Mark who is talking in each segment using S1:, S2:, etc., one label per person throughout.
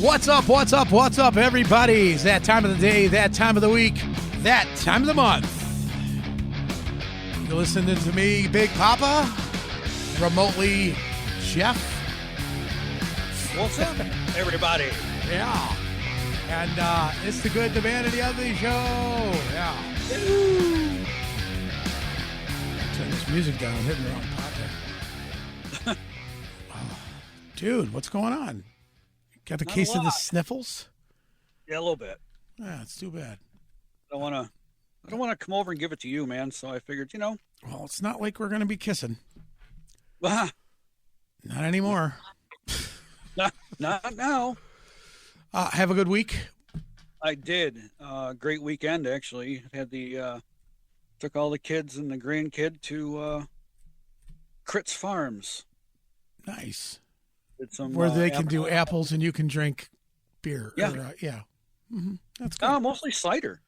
S1: What's up, what's up, what's up, everybody? It's that time of the day, that time of the week, that time of the month. You're listening to me, Big Papa, remotely Jeff.
S2: What's up, everybody?
S1: Yeah. And it's the Good, the Bad, and the Ugly show. Yeah. Woo. Turn this music down. I'm hitting the wrong pot there. Dude, what's going on? Got the case of the sniffles?
S2: Yeah, a little bit.
S1: Yeah, it's too bad.
S2: I don't wanna come over and give it to you, man. So I figured,
S1: Well, it's not like we're gonna be kissing.
S2: Not
S1: Not anymore.
S2: now.
S1: Have a good week.
S2: I did. Great weekend, actually. Had took all the kids and the grandkid to Crit's Farms.
S1: Nice.
S2: Did some,
S1: where they can do apples and you can drink beer.
S2: Yeah.
S1: Or, yeah. Mm-hmm. That's good.
S2: Mostly cider.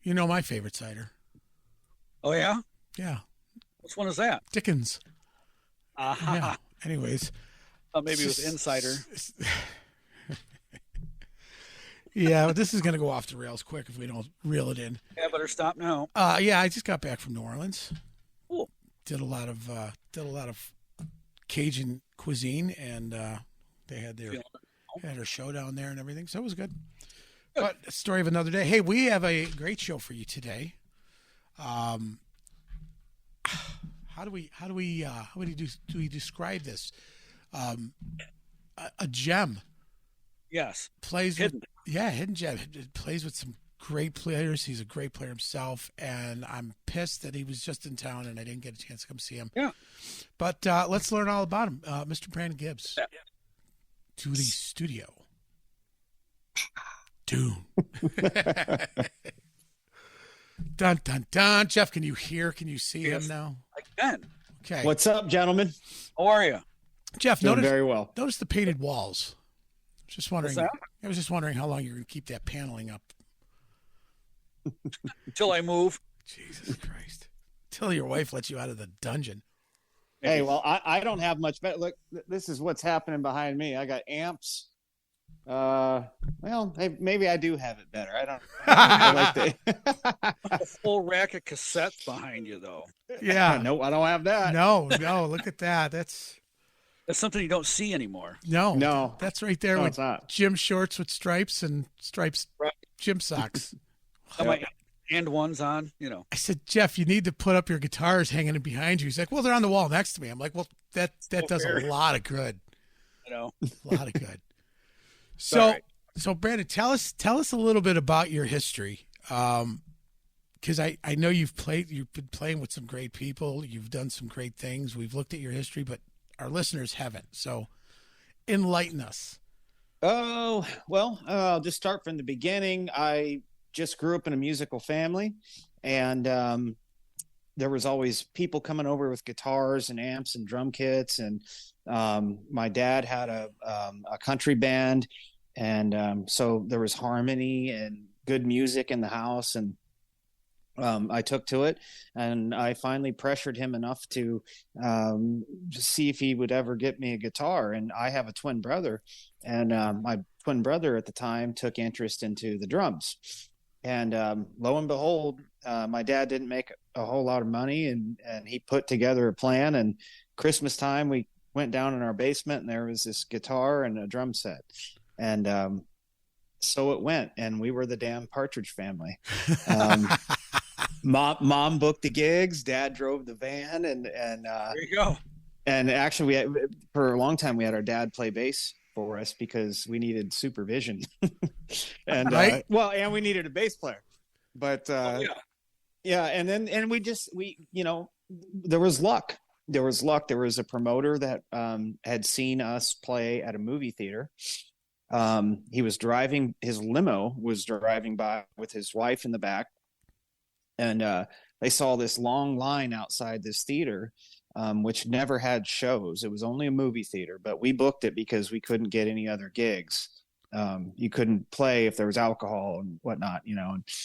S1: You know my favorite cider.
S2: Oh, yeah?
S1: Yeah.
S2: Which one is that?
S1: Dickens. Yeah. Anyways.
S2: Maybe it was Insider.
S1: Yeah, but this is going to go off the rails quick if we don't reel it in.
S2: Yeah, better stop now.
S1: Yeah, I just got back from New Orleans.
S2: Cool.
S1: Did a lot of Cajun cuisine, and they had their show down there and everything, so it was good. But a story of another day. Hey, we have a great show for you today. How do we describe this? A gem.
S2: Yes.
S1: Hidden gem. It plays with some great players. He's a great player himself, and I'm pissed that he was just in town and I didn't get a chance to come see him.
S2: Yeah.
S1: But let's learn all about him. Mr. Brandon Gibbs. Yeah. To the studio. Doom. Dun, dun, dun. Jeff, can you see him now?
S2: I can.
S1: Okay.
S3: What's up, gentlemen?
S2: How are you?
S1: Jeff,
S3: Doing very well.
S1: Notice the painted walls. Just wondering.
S2: What's that?
S1: I was just wondering how long you're going to keep that paneling up.
S2: Until I move.
S1: Jesus Christ. Until your wife lets you out of the dungeon.
S3: Hey, well, I don't have much better. Look, this is what's happening behind me. I got amps. Well, maybe I do have it better. I don't. I like
S2: A full rack of cassettes behind you, though.
S1: Yeah.
S3: No, I don't have that.
S1: No. Look at that. That's
S2: something you don't see anymore.
S1: No. That's right there with
S3: it's not.
S1: gym shorts with stripes and stripes
S2: Right.
S1: gym socks.
S2: Got my and ones on,
S1: I said, Jeff, you need to put up your guitars hanging behind you. He's like, well, they're on the wall next to me. I'm like, well, that does a lot of good.
S2: A
S1: lot of good. So Brandon, tell us a little bit about your history. Because I know you've been playing with some great people. You've done some great things. We've looked at your history, but our listeners haven't. So enlighten us.
S3: Oh, well, I'll just start from the beginning. I just grew up in a musical family, and there was always people coming over with guitars and amps and drum kits. And my dad had a country band, and so there was harmony and good music in the house. And I took to it, and I finally pressured him enough to see if he would ever get me a guitar. And I have a twin brother, and my twin brother at the time took interest into the drums. And lo and behold, my dad didn't make a whole lot of money, and he put together a plan. And Christmas time, we went down in our basement, and there was this guitar and a drum set. And so it went, and we were the damn Partridge Family. Mom booked the gigs, Dad drove the van, and
S2: there you go.
S3: And actually, for a long time, we had our dad play bass for us because we needed supervision. And
S1: right?
S3: And we needed a bass player. But and then there was luck. There was a promoter that had seen us play at a movie theater. He was driving, his limo was driving by with his wife in the back. And they saw this long line outside this theater, which never had shows. It was only a movie theater, but we booked it because we couldn't get any other gigs. You couldn't play if there was alcohol and whatnot,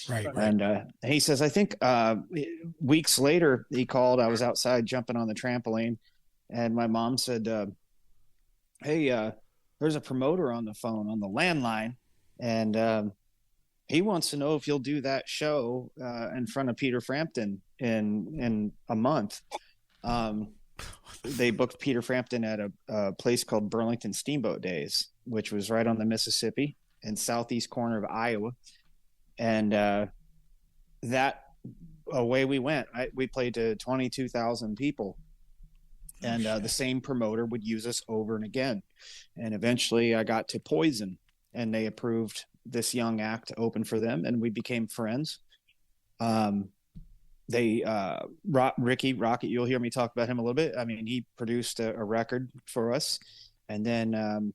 S1: Right.
S3: And he says, I think weeks later he called. I was outside jumping on the trampoline, and my mom said, hey, there's a promoter on the phone on the landline, and he wants to know if you'll do that show in front of Peter Frampton in a month. They booked Peter Frampton at a place called Burlington Steamboat Days, which was right on the Mississippi in southeast corner of Iowa. And that away we went. We played to 22,000 people. And the same promoter would use us over and again. And eventually I got to Poison, and they approved this young act to open for them, and we became friends. Ricky Rocket, you'll hear me talk about him a little bit. I mean, he produced a record for us, and then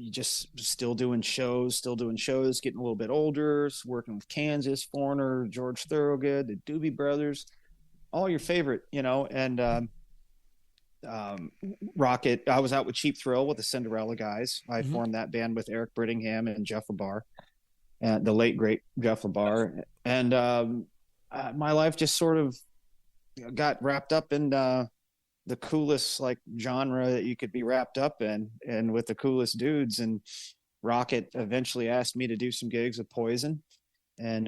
S3: just still doing shows, getting a little bit older, working with Kansas, Foreigner, George Thorogood, the Doobie Brothers, all your favorite, and Rocket. I was out with Cheap Thrill with the Cinderella guys. I formed that band with Eric Brittingham and Jeff LaBar, and the late great Jeff LaBar. And my life just sort of got wrapped up in the coolest like genre that you could be wrapped up in, and with the coolest dudes. And Rocket eventually asked me to do some gigs with Poison, and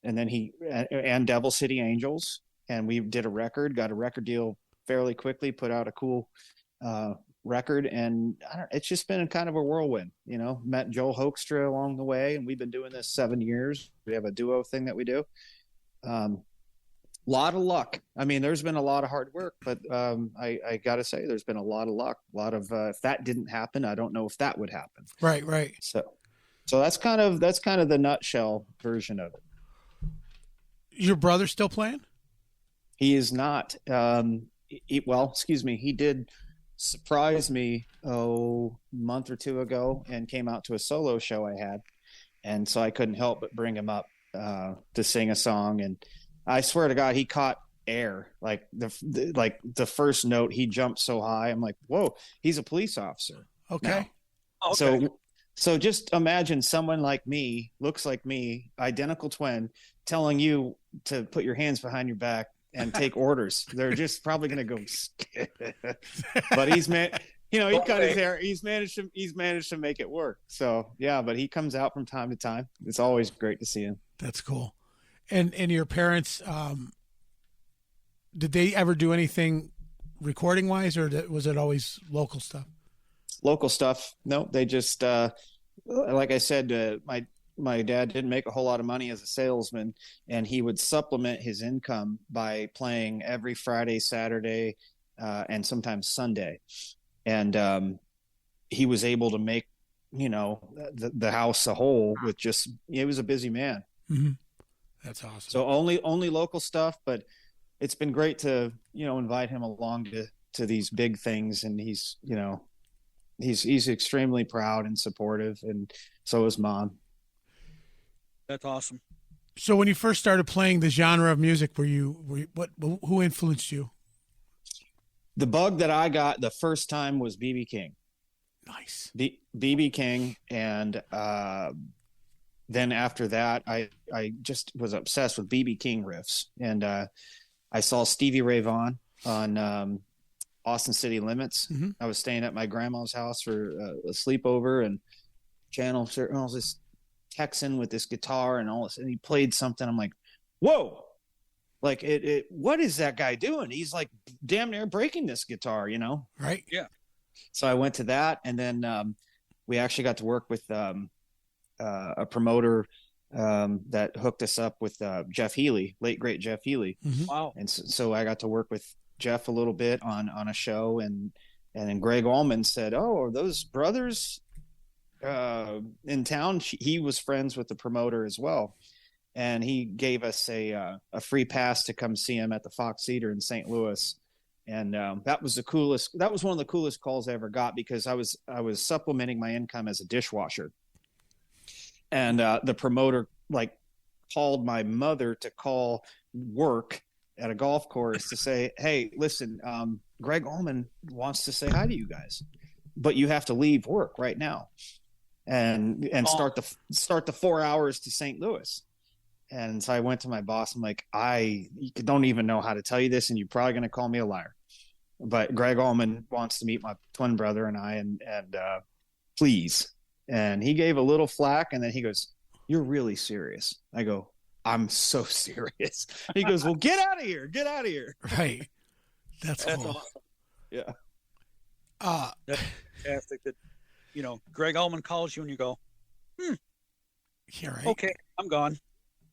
S3: then and Devil City Angels, and we did a record, got a record deal fairly quickly, put out a cool record, and it's just been kind of a whirlwind. Met Joel Hoekstra along the way, and we've been doing this 7 years. We have a duo thing that we do. Lot of luck. I mean, there's been a lot of hard work, but I gotta say, there's been a lot of luck. A lot of if that didn't happen, I don't know if that would happen.
S1: Right.
S3: So that's kind of the nutshell version of it.
S1: Your brother still playing?
S3: He is not. He did surprise me a month or two ago and came out to a solo show I had, and so I couldn't help but bring him up to sing a song. And I swear to God, he caught air. Like the first note, he jumped so high. I'm like, whoa, he's a police officer.
S1: Okay.
S3: Now. Okay. So just imagine someone like me, looks like me, identical twin, telling you to put your hands behind your back and take orders. They're just probably going to go, but he cut his hair. He's managed to make it work. So yeah, but he comes out from time to time. It's always great to see him.
S1: That's cool. And your parents, did they ever do anything recording wise, or was it always local stuff?
S3: Local stuff. No, they just, like I said, my dad didn't make a whole lot of money as a salesman, and he would supplement his income by playing every Friday, Saturday, and sometimes Sunday. And he was able to make, the house a whole with just, he was a busy man.
S1: Mm-hmm. That's awesome.
S3: So only local stuff, but it's been great to, invite him along to these big things. And he's extremely proud and supportive, and so is Mom.
S2: That's awesome.
S1: So when you first started playing the genre of music, who influenced you?
S3: The bug that I got the first time was B.B. King.
S1: Nice.
S3: B.B. King. And then after that, I just was obsessed with B.B. King riffs. And I saw Stevie Ray Vaughan on Austin City Limits. Mm-hmm. I was staying at my grandma's house for a sleepover, and channel all this Texan with this guitar and all this, and he played something. I'm like, whoa, like what is that guy doing? He's like damn near breaking this guitar,
S1: Right.
S2: Yeah.
S3: So I went to that, and then we actually got to work with a promoter that hooked us up with Jeff Healey, late great Jeff Healey.
S1: Mm-hmm.
S2: Wow.
S3: And so I got to work with Jeff a little bit on a show, and then Greg Allman said, "Oh, are those brothers in town?" He was friends with the promoter as well, and he gave us a free pass to come see him at the Fox Theater in St. Louis. And that was one of the coolest calls I ever got, because I was supplementing my income as a dishwasher, and the promoter called my mother to call work at a golf course to say, "Hey, listen, Greg Allman wants to say hi to you guys, but you have to leave work right now and start the 4 hours to St. Louis." And so I went to my boss. I'm like, I don't even know how to tell you this, and you're probably going to call me a liar, but Greg Allman wants to meet my twin brother and I, and please. And he gave a little flack, and then he goes, "You're really serious?" I go, "I'm so serious." He goes, "Well, get out of here. Get out of here."
S1: Right. That's cool.
S2: Awesome.
S3: Yeah.
S2: That's fantastic that, Greg Allman calls you and you go,
S1: Yeah, right.
S2: okay, I'm gone.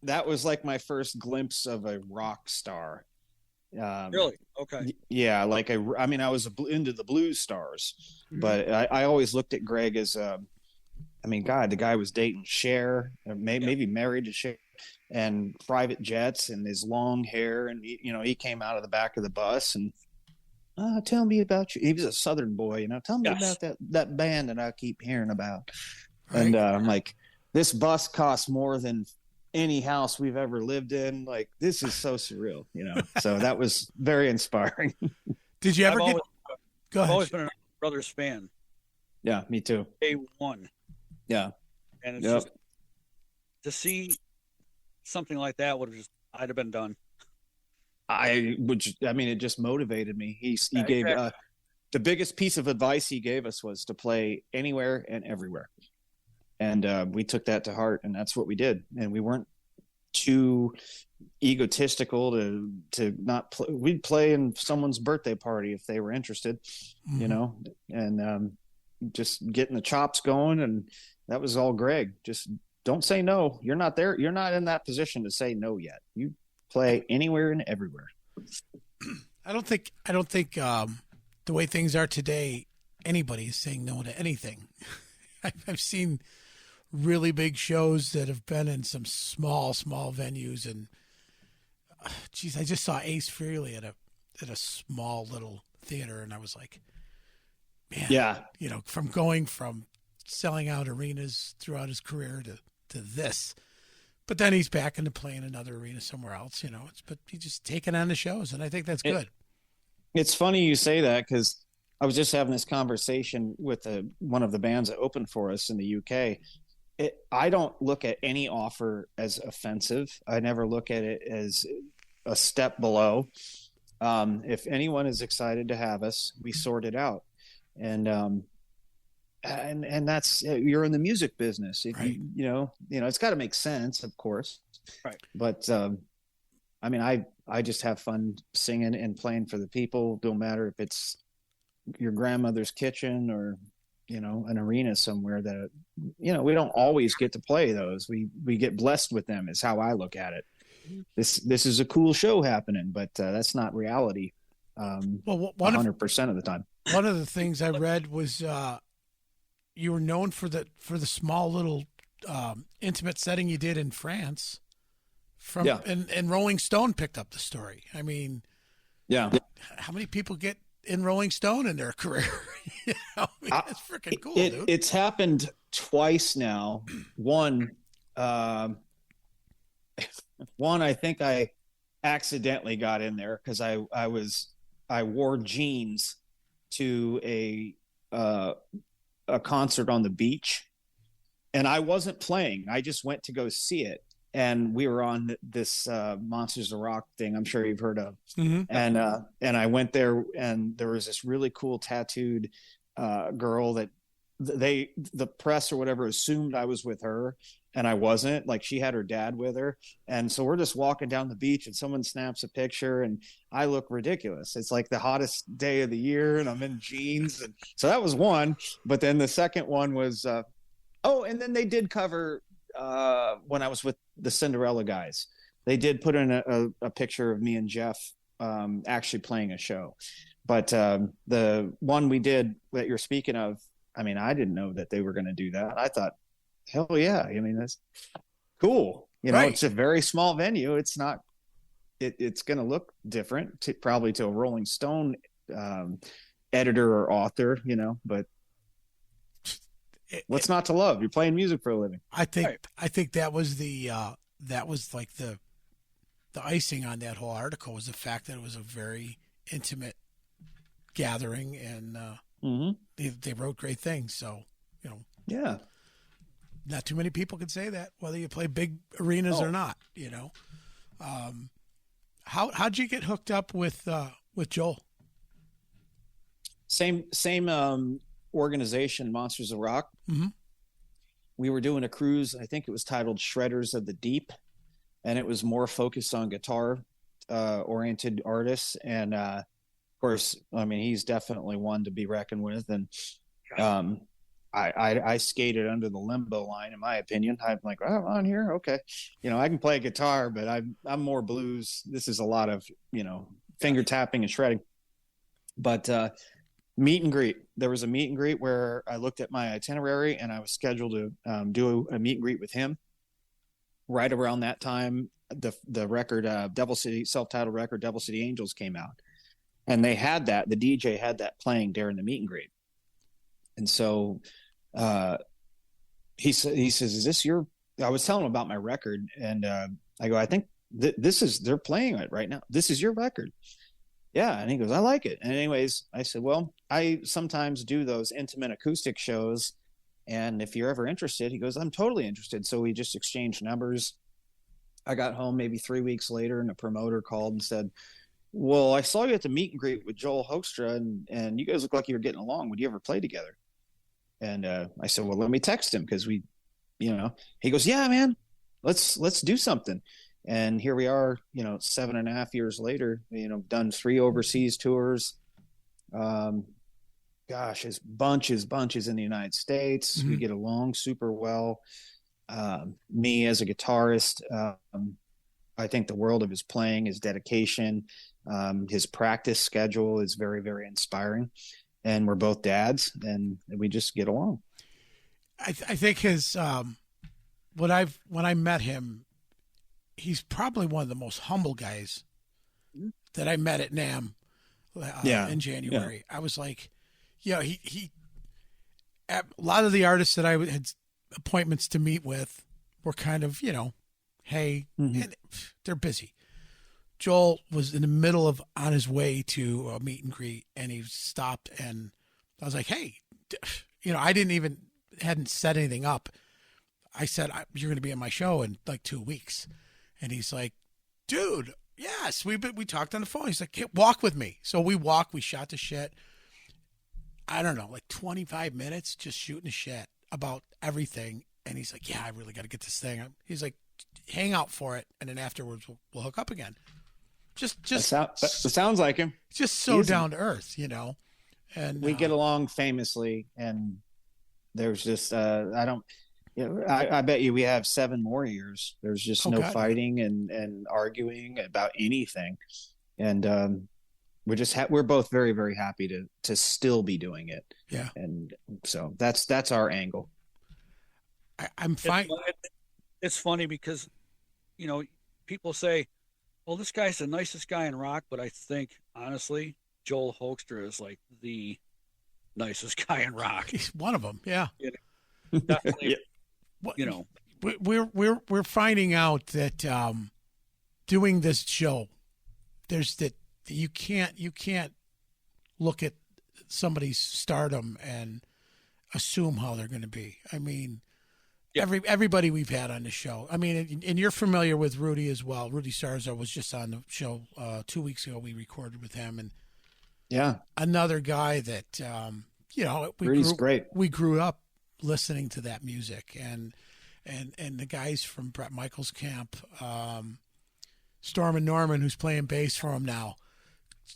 S3: That was like my first glimpse of a rock star.
S2: Really? Okay.
S3: Yeah, like I was into the blues stars, but I always looked at Greg as, God, the guy was dating Cher, maybe married to Cher, and private jets and his long hair, and he came out of the back of the bus and tell me about you. He was a Southern boy, tell me about that band that I keep hearing about. Right. And I'm like, this bus costs more than any house we've ever lived in. Like, this is so surreal, So that was very inspiring.
S1: Did you ever go ahead.
S2: I've always been a Brothers fan.
S3: Yeah, me too.
S2: A1.
S3: Yeah.
S2: And it's just to see something like that I'd have been done.
S3: It just motivated me. He gave the biggest piece of advice he gave us was to play anywhere and everywhere. And we took that to heart, and that's what we did. And we weren't too egotistical to not play. We'd play in someone's birthday party if they were interested, and just getting the chops going. And that was all Greg. Just don't say no. You're not there. You're not in that position to say no yet. You play anywhere and everywhere.
S1: I don't think the way things are today, anybody is saying no to anything. I've seen really big shows that have been in some small venues, and I just saw Ace Frehley at a small little theater, and I was like, man, from selling out arenas throughout his career to this. But then he's back into playing another arena somewhere else, but he's just taking on the shows, and I think that's good.
S3: It's funny you say that, because I was just having this conversation with one of the bands that opened for us in the UK. I don't look at any offer as offensive. I never look at it as a step below. If anyone is excited to have us, we sort it out. And that's, you're in the music business.
S1: Right.
S3: It's got to make sense, of course.
S2: Right.
S3: But I just have fun singing and playing for the people. Don't matter if it's your grandmother's kitchen or an arena somewhere that we don't always get to play those. We get blessed with them, is how I look at it. This is a cool show happening, but that's not reality. 100% of the time.
S1: One of the things I read was you were known for the small little intimate setting you did in France. And Rolling Stone picked up the story. I mean, how many people get in Rolling Stone in their career? It's freaking cool, dude.
S3: It's happened twice now. One, I think I accidentally got in there because I wore jeans to a concert on the beach, and I wasn't playing. I just went to go see it. And we were on this Monsters of Rock thing I'm sure you've heard of. Mm-hmm. And I went there, and there was this really cool tattooed girl that the press or whatever assumed I was with her, and I wasn't. Like, she had her dad with her. And so we're just walking down the beach, and someone snaps a picture, and I look ridiculous. It's like the hottest day of the year, and I'm in jeans. And so that was one. But then the second one was, and then they did cover when I was with the Cinderella guys. They did put in a picture of me and Jeff actually playing a show. But the one we did that you're speaking of, I didn't know that they were going to do that. I thought, hell yeah. That's cool.
S1: Right.
S3: It's a very small venue. It's not, it's going to look different probably to a Rolling Stone editor or author, but what's not to love? You're playing music for a living.
S1: I think that was like the icing on that whole article, was the fact that it was a very intimate gathering, and they wrote great things. So, not too many people can say that, whether you play big arenas or not. How'd you get hooked up with Joel?
S3: Same organization, Monsters of Rock.
S1: Mm-hmm.
S3: We were doing a cruise. I think it was titled Shredders of the Deep, and it was more focused on guitar oriented artists. And of course, I mean, he's definitely one to be reckoned with. And I skated under the limbo line, in my opinion. I'm like, oh, I'm on here, okay. I can play guitar, but I'm more blues. This is a lot of finger tapping and shredding. But meet and greet. There was a meet and greet where I looked at my itinerary and I was scheduled to do a meet and greet with him. Right around that time, the record, Devil City, self-titled record, Devil City Angels came out. And they had that, the DJ had that playing during the meet and greet. And so he says, is this your, I was telling him about my record. And I go, I think they're playing it right now. This is your record. Yeah. And he goes, I like it. And anyways, I said, well, I sometimes do those intimate acoustic shows. And if you're ever interested, he goes, I'm totally interested. So we just exchanged numbers. I got home maybe 3 weeks later and a promoter called and said, well, I saw you at the meet and greet with Joel Hoekstra and you guys look like you were getting along. Would you ever play together? And I said, well, let me text him. Cause he goes, yeah, man, let's do something. And here we are, 7.5 years later, done 3 overseas tours. It's bunches in the United States. Mm-hmm. We get along super well. Me as a guitarist, I think the world of his playing, his dedication, his practice schedule is very, very inspiring. And we're both dads and we just get along.
S1: I think his, when I met him, he's probably one of the most humble guys that I met at NAMM in January. Yeah. I was like, he a lot of the artists that I had appointments to meet with were kind of, hey, and they're busy. Joel was in the middle of on his way to a meet and greet and he stopped and I was like, hey, I hadn't set anything up. I said, you're going to be on my show in like 2 weeks. And he's like, dude, yes, we talked on the phone. He's like, hey, walk with me. So we shot the shit. I don't know, like 25 minutes just shooting the shit about everything. And he's like, yeah, I really got to get this thing. He's like, hang out for it. And then afterwards we'll hook up again. That
S3: sounds like him.
S1: Just so down to earth, and
S3: we get along famously and there's just, I bet you we have 7 more years. There's just no fighting and arguing about anything. And we're both very, very happy to still be doing it.
S1: Yeah.
S3: And so that's our angle.
S1: I'm fine.
S2: It's funny because, people say, well, this guy's the nicest guy in rock, but I think honestly, Joel Hoekstra is like the nicest guy in rock.
S1: He's one of them. Yeah.
S2: Definitely.
S1: We're finding out that doing this show, there's that you can't look at somebody's stardom and assume how they're going to be. I mean, everybody we've had on the show. I mean, and you're familiar with Rudy as well. Rudy Sarzo was just on the show 2 weeks ago. We recorded with him, and another guy that
S3: Rudy's great.
S1: We grew up listening to that music, and the guys from Brett Michaels' camp, Storm and Norman, who's playing bass for him now.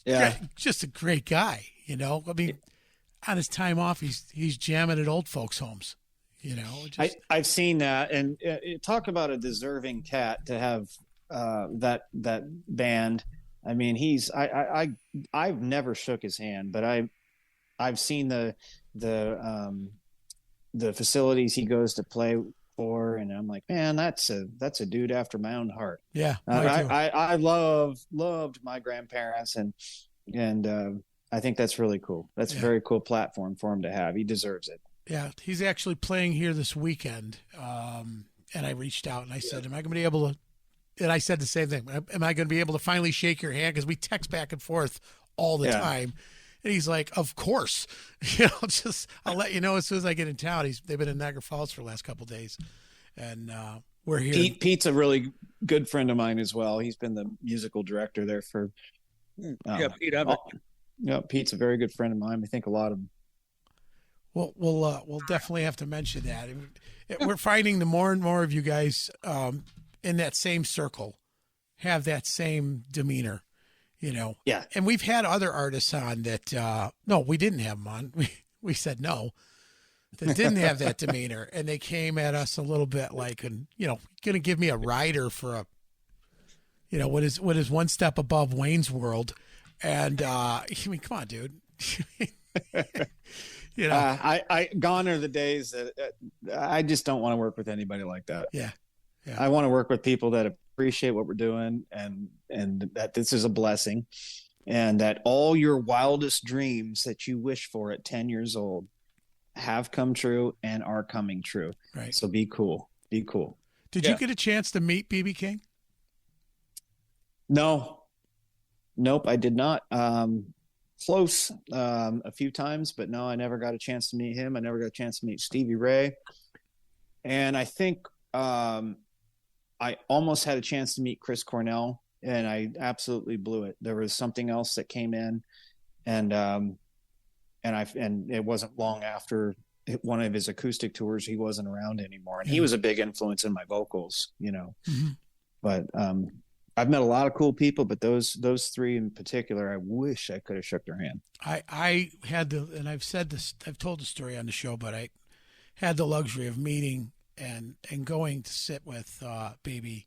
S1: Yeah, just a great guy. I mean, on his time off, he's jamming at old folks' homes.
S3: I've seen that, and talk about a deserving cat to have that band. I mean, I've never shook his hand, but I've seen the facilities he goes to play for, and I'm like, man, that's a dude after my own heart.
S1: Yeah,
S3: I loved my grandparents, and I think that's really cool. That's a very cool platform for him to have. He deserves it.
S1: Yeah, he's actually playing here this weekend, and I reached out and I said, am I going to be able to? And I said the same thing. Am I going to be able to finally shake your hand? Because we text back and forth all the time. And he's like, of course. I'll let you know as soon as I get in town. They've been in Niagara Falls for the last couple of days. And we're here.
S3: Pete's a really good friend of mine as well. He's been the musical director there for
S2: Pete Evans.
S3: Pete's a very good friend of mine. I think a lot of them.
S1: We'll definitely have to mention that. We're finding the more and more of you guys in that same circle have that same demeanor, you know.
S3: Yeah.
S1: And we've had other artists on that. No, we didn't have them on. We said no. That didn't have that demeanor, and they came at us a little bit like, and going to give me a rider for a, what is one step above Wayne's World, and I mean, come on, dude.
S3: I gone are the days that I just don't want to work with anybody like that.
S1: Yeah.
S3: I want to work with people that appreciate what we're doing, and that this is a blessing, and that all your wildest dreams that you wish for at 10 years old have come true and are coming true.
S1: Right.
S3: So be cool. Did
S1: you get a chance to meet BB King?
S3: No. Nope, I did not. Close a few times, but no, I never got a chance to meet him. I never got a chance to meet Stevie Ray. And I think I almost had a chance to meet Chris Cornell, and I absolutely blew it. There was something else that came in, and it wasn't long after one of his acoustic tours, he wasn't around anymore. And he was a big influence in my vocals,
S1: Mm-hmm.
S3: But I've met a lot of cool people, but those three in particular, I wish I could have shook their hand.
S1: I had and I've said this, I've told the story on the show, but I had the luxury of meeting and going to sit with BB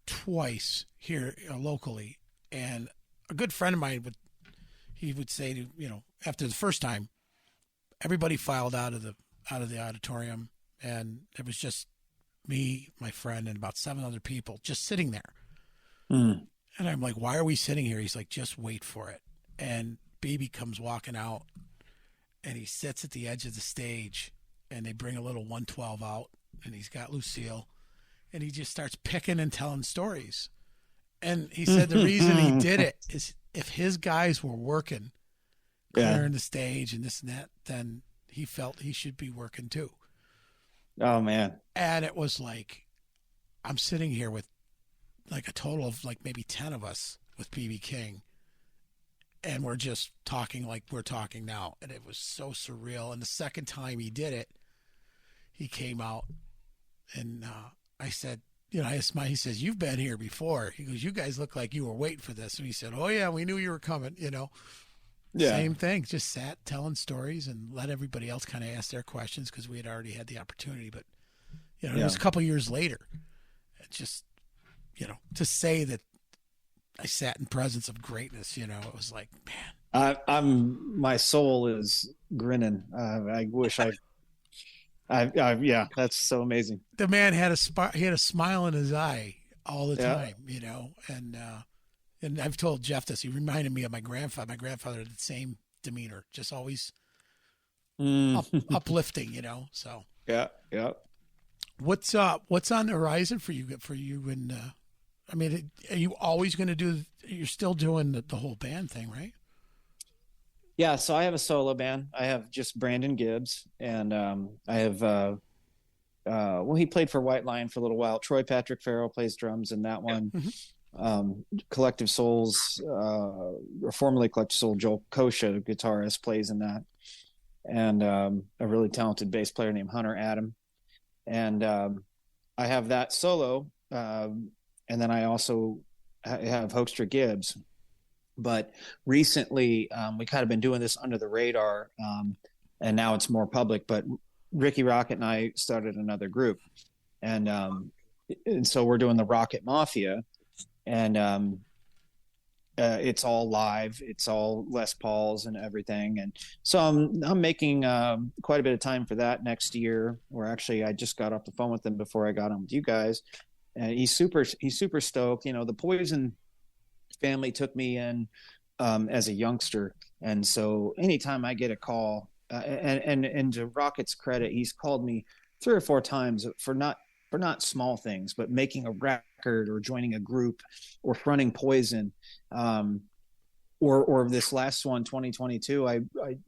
S1: twice here locally. And a good friend of mine would say to, after the first time, everybody filed out of the auditorium, and there was just me, my friend, and about 7 other people just sitting there.
S3: Mm.
S1: And I'm like, why are we sitting here? He's like, just wait for it. And BB comes walking out, and he sits at the edge of the stage, and they bring a little 112 out, and he's got Lucille, and he just starts picking and telling stories. And he said the reason he did it is if his guys were working, clearing the stage and this and that, then he felt he should be working too.
S3: Oh, man.
S1: And it was like, I'm sitting here with like a total of like maybe 10 of us with BB King, and we're just talking like we're talking now. And it was so surreal. And the second time he did it, he came out, and I said, I asked he says, you've been here before. He goes, you guys look like you were waiting for this. And he said, oh yeah, we knew you were coming, Yeah. Same thing. Just sat telling stories and let everybody else kind of ask their questions because we had already had the opportunity. But, it was a couple of years later. It just, to say that I sat in presence of greatness, it was like, man.
S3: My soul is grinning. I wish yeah, that's so amazing.
S1: The man had a smile in his eye all the time, and I've told Jeff this. He reminded me of my grandfather. My grandfather had the same demeanor, just always uplifting, So
S3: yeah.
S1: What's on the horizon for you? And are you always going to do? You're still doing the whole band thing, right?
S3: Yeah. So I have a solo band. I have just Brandon Gibbs, and I have. He played for White Lion for a little while. Troy Patrick Farrell plays drums in that one.
S1: Mm-hmm.
S3: Collective Souls, or formerly Collective Soul, Joel Kosha, the guitarist, plays in that, and a really talented bass player named Hunter Adam. And I have that solo, and then I also have Hoekstra Gibbs. But recently, we kind of been doing this under the radar, and now it's more public. But Ricky Rocket and I started another group, and so we're doing the Rocket Mafia. And it's all live. It's all Les Pauls and everything. And so I'm making quite a bit of time for that next year. Where actually I just got off the phone with him before I got on with you guys, and he's super stoked. The Poison family took me in as a youngster, and so anytime I get a call, and to Rocket's credit, he's called me 3 or 4 times for not small things, but making a record or joining a group or fronting Poison. Or this last one, 2022, I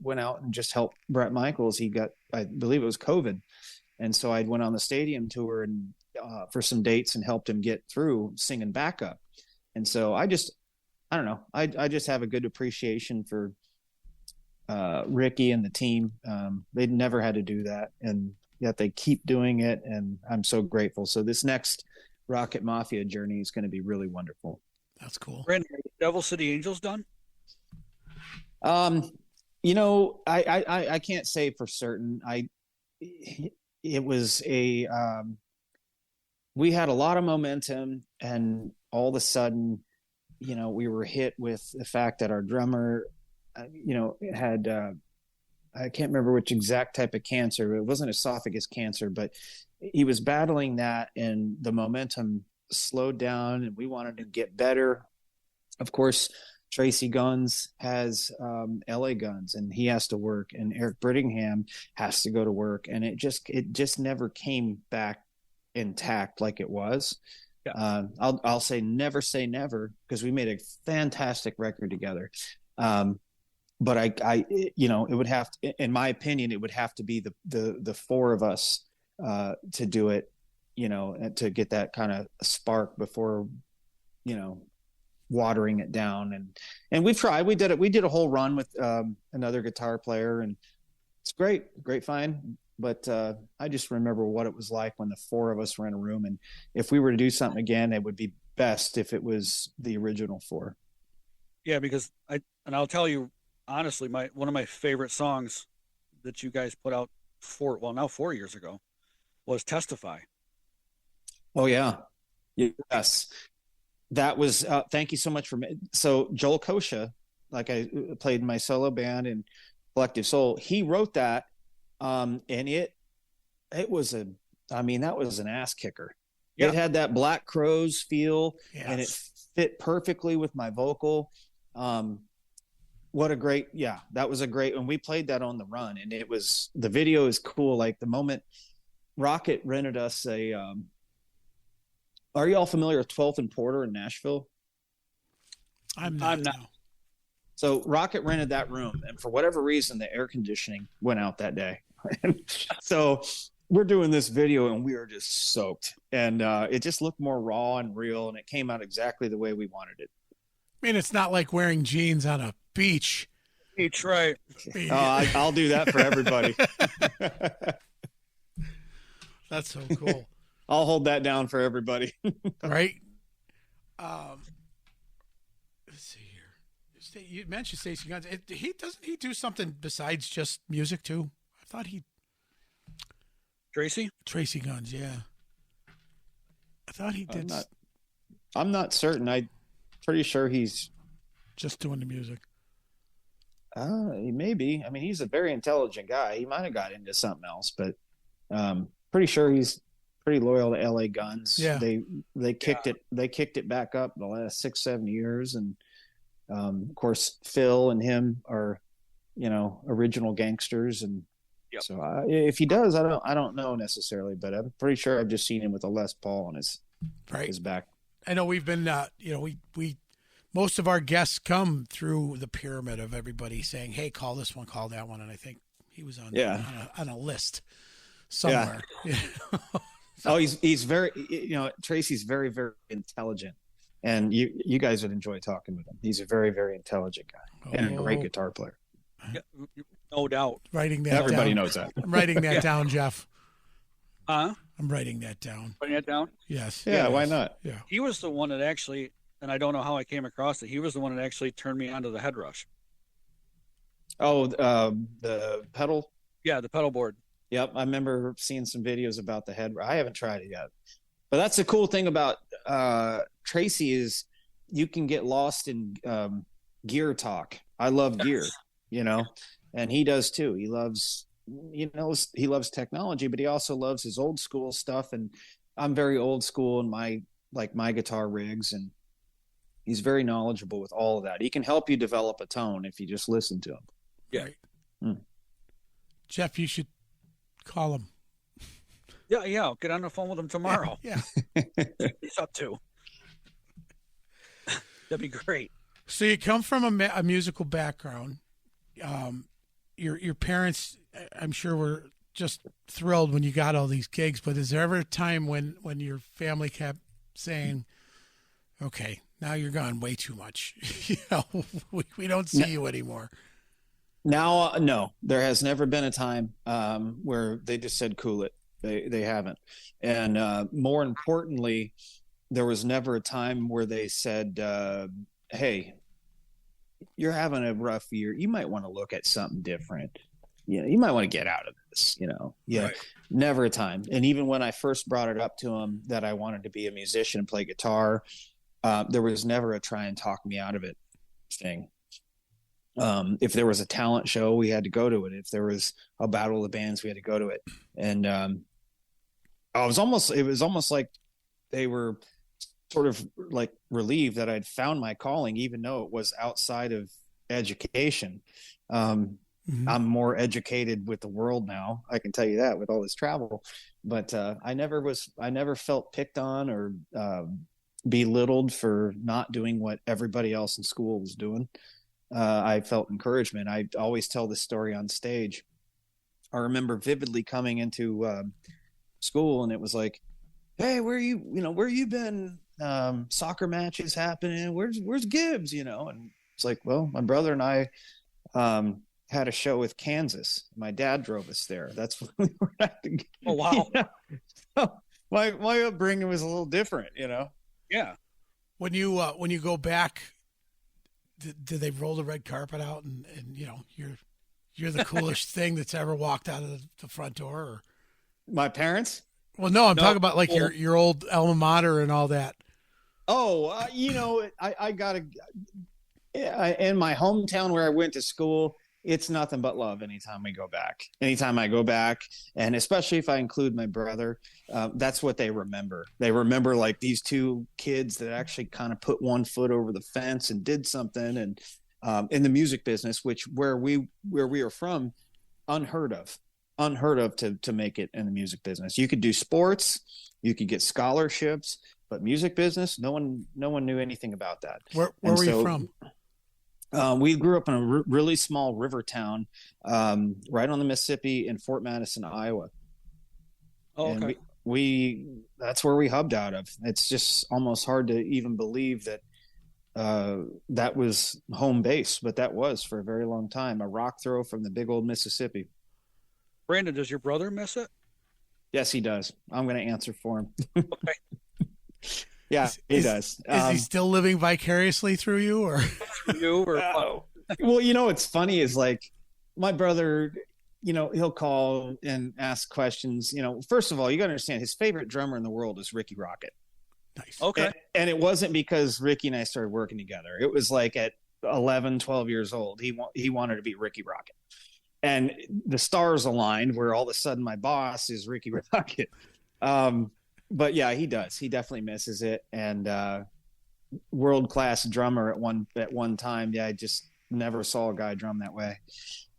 S3: went out and just helped Bret Michaels. He got, I believe it was COVID. And so I went on the stadium tour and for some dates and helped him get through singing backup. And so I don't know. I just have a good appreciation for Ricky and the team. They'd never had to do that, and yet they keep doing it, and I'm so grateful. So this next Rocket Mafia journey is going to be really wonderful.
S1: That's cool.
S2: Brandon, are Devil City Angels done?
S3: You know, I can't say for certain. It was we had a lot of momentum, and all of a sudden, you know, we were hit with the fact that our drummer, you know, had I can't remember which exact type of cancer. It wasn't esophagus cancer, but he was battling that, and the momentum slowed down, and we wanted to get better. Of course, Tracy Guns has LA Guns, and he has to work, and Eric Brittingham has to go to work, and it just never came back intact like it was. Yeah. I'll say never because we made a fantastic record together. But I you know, it would have to, in my opinion, it would have to be the four of us to do it, you know, and to get that kind of spark before, you know, watering it down. And we've tried. We did a whole run with another guitar player, and it's great fine. But I just remember what it was like when the four of us were in a room, and if we were to do something again, it would be best if it was the original four. Yeah,
S2: because I'll tell you honestly, one of my favorite songs that you guys put out 4 years ago was Testify.
S3: Oh yeah. Yes. That was thank you so much for so Joel Kosha, like I played in my solo band and Collective Soul, he wrote that, and it was that was an ass kicker. Yeah. It had that Black Crowes feel. Yes. And it fit perfectly with my vocal. That was a great, when we played that on the run, and the video is cool. Like the moment Rocket rented us are you all familiar with 12th and Porter in Nashville?
S1: I'm not.
S3: So Rocket rented that room, and for whatever reason, the air conditioning went out that day. So we're doing this video, and we are just soaked, and it just looked more raw and real, and it came out exactly the way we wanted it.
S1: I mean, it's not like wearing jeans on a beach.
S2: Beach, right?
S3: I'll do that for everybody.
S1: That's so cool.
S3: I'll hold that down for everybody.
S1: Right? Let's see here. You mentioned Stacey Guns. Doesn't he do something besides just music too? I thought he. Tracy Guns, yeah. I thought he did.
S3: I'm not certain. I'm pretty sure he's
S1: just doing the music.
S3: Maybe. I mean, he's a very intelligent guy. He might have got into something else, but pretty sure he's pretty loyal to LA Guns.
S1: Yeah.
S3: They kicked it back up the last 6-7 years, and of course Phil and him are, you know, original gangsters, and yep. So if he does, I don't know necessarily, but I'm pretty sure I've just seen him with a Les Paul on his back.
S1: I know we've been we most of our guests come through the pyramid of everybody saying, hey, call this one, call that one, and I think he was on a list somewhere. Yeah.
S3: Oh, he's very, you know, Tracy's very, very intelligent, and you guys would enjoy talking with him. He's a very, very intelligent guy and a great guitar player.
S2: Yeah, no doubt.
S3: Everybody knows that.
S1: I'm writing that down, Jeff.
S2: I'm
S1: writing that down.
S2: Writing that down?
S1: Yes.
S3: Yeah, why not?
S1: Yeah.
S2: He was the one that actually, and I don't know how I came across it, he was the one that actually turned me onto the head rush.
S3: Oh, the pedal?
S2: Yeah, the pedal board.
S3: Yep, I remember seeing some videos about the head. I haven't tried it yet, but that's the cool thing about Tracy is you can get lost in gear talk. I love gear, you know, and he does too. He loves technology, but he also loves his old school stuff. And I'm very old school in my guitar rigs, and he's very knowledgeable with all of that. He can help you develop a tone if you just listen to him.
S2: Yeah.
S1: Right. Jeff, you should call him.
S2: Yeah. I'll get on the phone with him tomorrow.
S1: Yeah.
S2: He's up to. That'd be great.
S1: So you come from a musical background. Your parents, I'm sure, were just thrilled when you got all these gigs. But is there ever a time when your family kept saying, "Okay, now you're gone way too much. You know, we don't see you anymore"?
S3: Now, no, there has never been a time where they just said, cool it. They haven't. And more importantly, there was never a time where they said, hey, you're having a rough year. You might want to look at something different. You might want to get out of this, Yeah. Right. Never a time. And even when I first brought it up to him that I wanted to be a musician and play guitar, there was never a try and talk me out of it thing. If there was a talent show, we had to go to it. If there was a battle of the bands, we had to go to it. And it was almost like they were sort of like relieved that I'd found my calling, even though it was outside of education. I'm more educated with the world now. I can tell you that with all this travel, but I never felt picked on or belittled for not doing what everybody else in school was doing. I felt encouragement. I always tell this story on stage. I remember vividly coming into school, and it was like, "Hey, where you been? Soccer matches happening. Where's Gibbs? And it's like, well, my brother and I had a show with Kansas. My dad drove us there. That's when we were at the game.
S2: Oh wow!
S3: So my upbringing was a little different,
S2: Yeah.
S1: When you go back, did they roll the red carpet out and you're the coolest thing that's ever walked out of the front door? Or?
S3: My parents?
S1: Well, no, I'm talking about like your old alma mater and all that.
S3: Oh, I gotta. In my hometown where I went to school, it's nothing but love anytime I go back, and especially if I include my brother, that's what they remember. They remember like these two kids that actually kind of put one foot over the fence and did something. And in the music business, where we are from, unheard of to make it in the music business. You could do sports, you could get scholarships, but music business, no one knew anything about that.
S1: Where were you from?
S3: We grew up in a really small river town, right on the Mississippi in Fort Madison, Iowa.
S2: Oh, okay.
S3: And we that's where we hubbed out of. It's just almost hard to even believe that that was home base, but that was for a very long time, a rock throw from the big old Mississippi.
S2: Brandon, does your brother miss it?
S3: Yes, he does. I'm going to answer for him.
S2: Okay.
S3: Yeah, he does.
S1: Is he still living vicariously through you, or
S2: through you, or
S3: no? Well, what's funny is like my brother, he'll call and ask questions. First of all, you got to understand his favorite drummer in the world is Ricky Rocket.
S1: Nice.
S2: Okay.
S3: And it wasn't because Ricky and I started working together. It was like at 11, 12 years old, he wanted to be Ricky Rocket. And the stars aligned where all of a sudden my boss is Ricky Rocket. But yeah, he does. He definitely misses it. And world-class drummer at one time. Yeah, I just never saw a guy drum that way.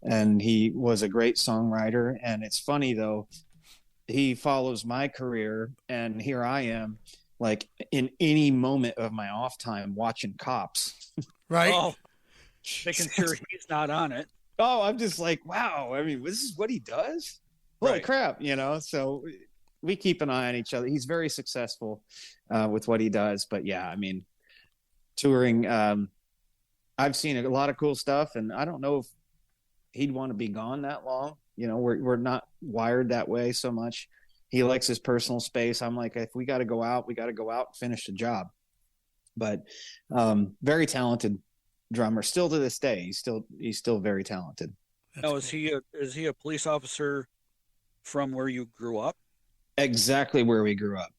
S3: And he was a great songwriter. And it's funny though, he follows my career, and here I am, like in any moment of my off time watching Cops.
S1: Right?
S2: Oh, making sure he's not on it.
S3: Oh, I'm just like, wow. I mean, this is what he does? Holy
S2: Right.
S3: crap, So we keep an eye on each other. He's very successful with what he does. But yeah, I mean, touring, I've seen a lot of cool stuff, and I don't know if he'd want to be gone that long. We're not wired that way so much. He likes his personal space. I'm like, if we got to go out, we got to go out and finish the job. But very talented drummer still to this day. He's still very talented.
S2: Now, is he a police officer from where you grew up?
S3: Exactly where we grew up.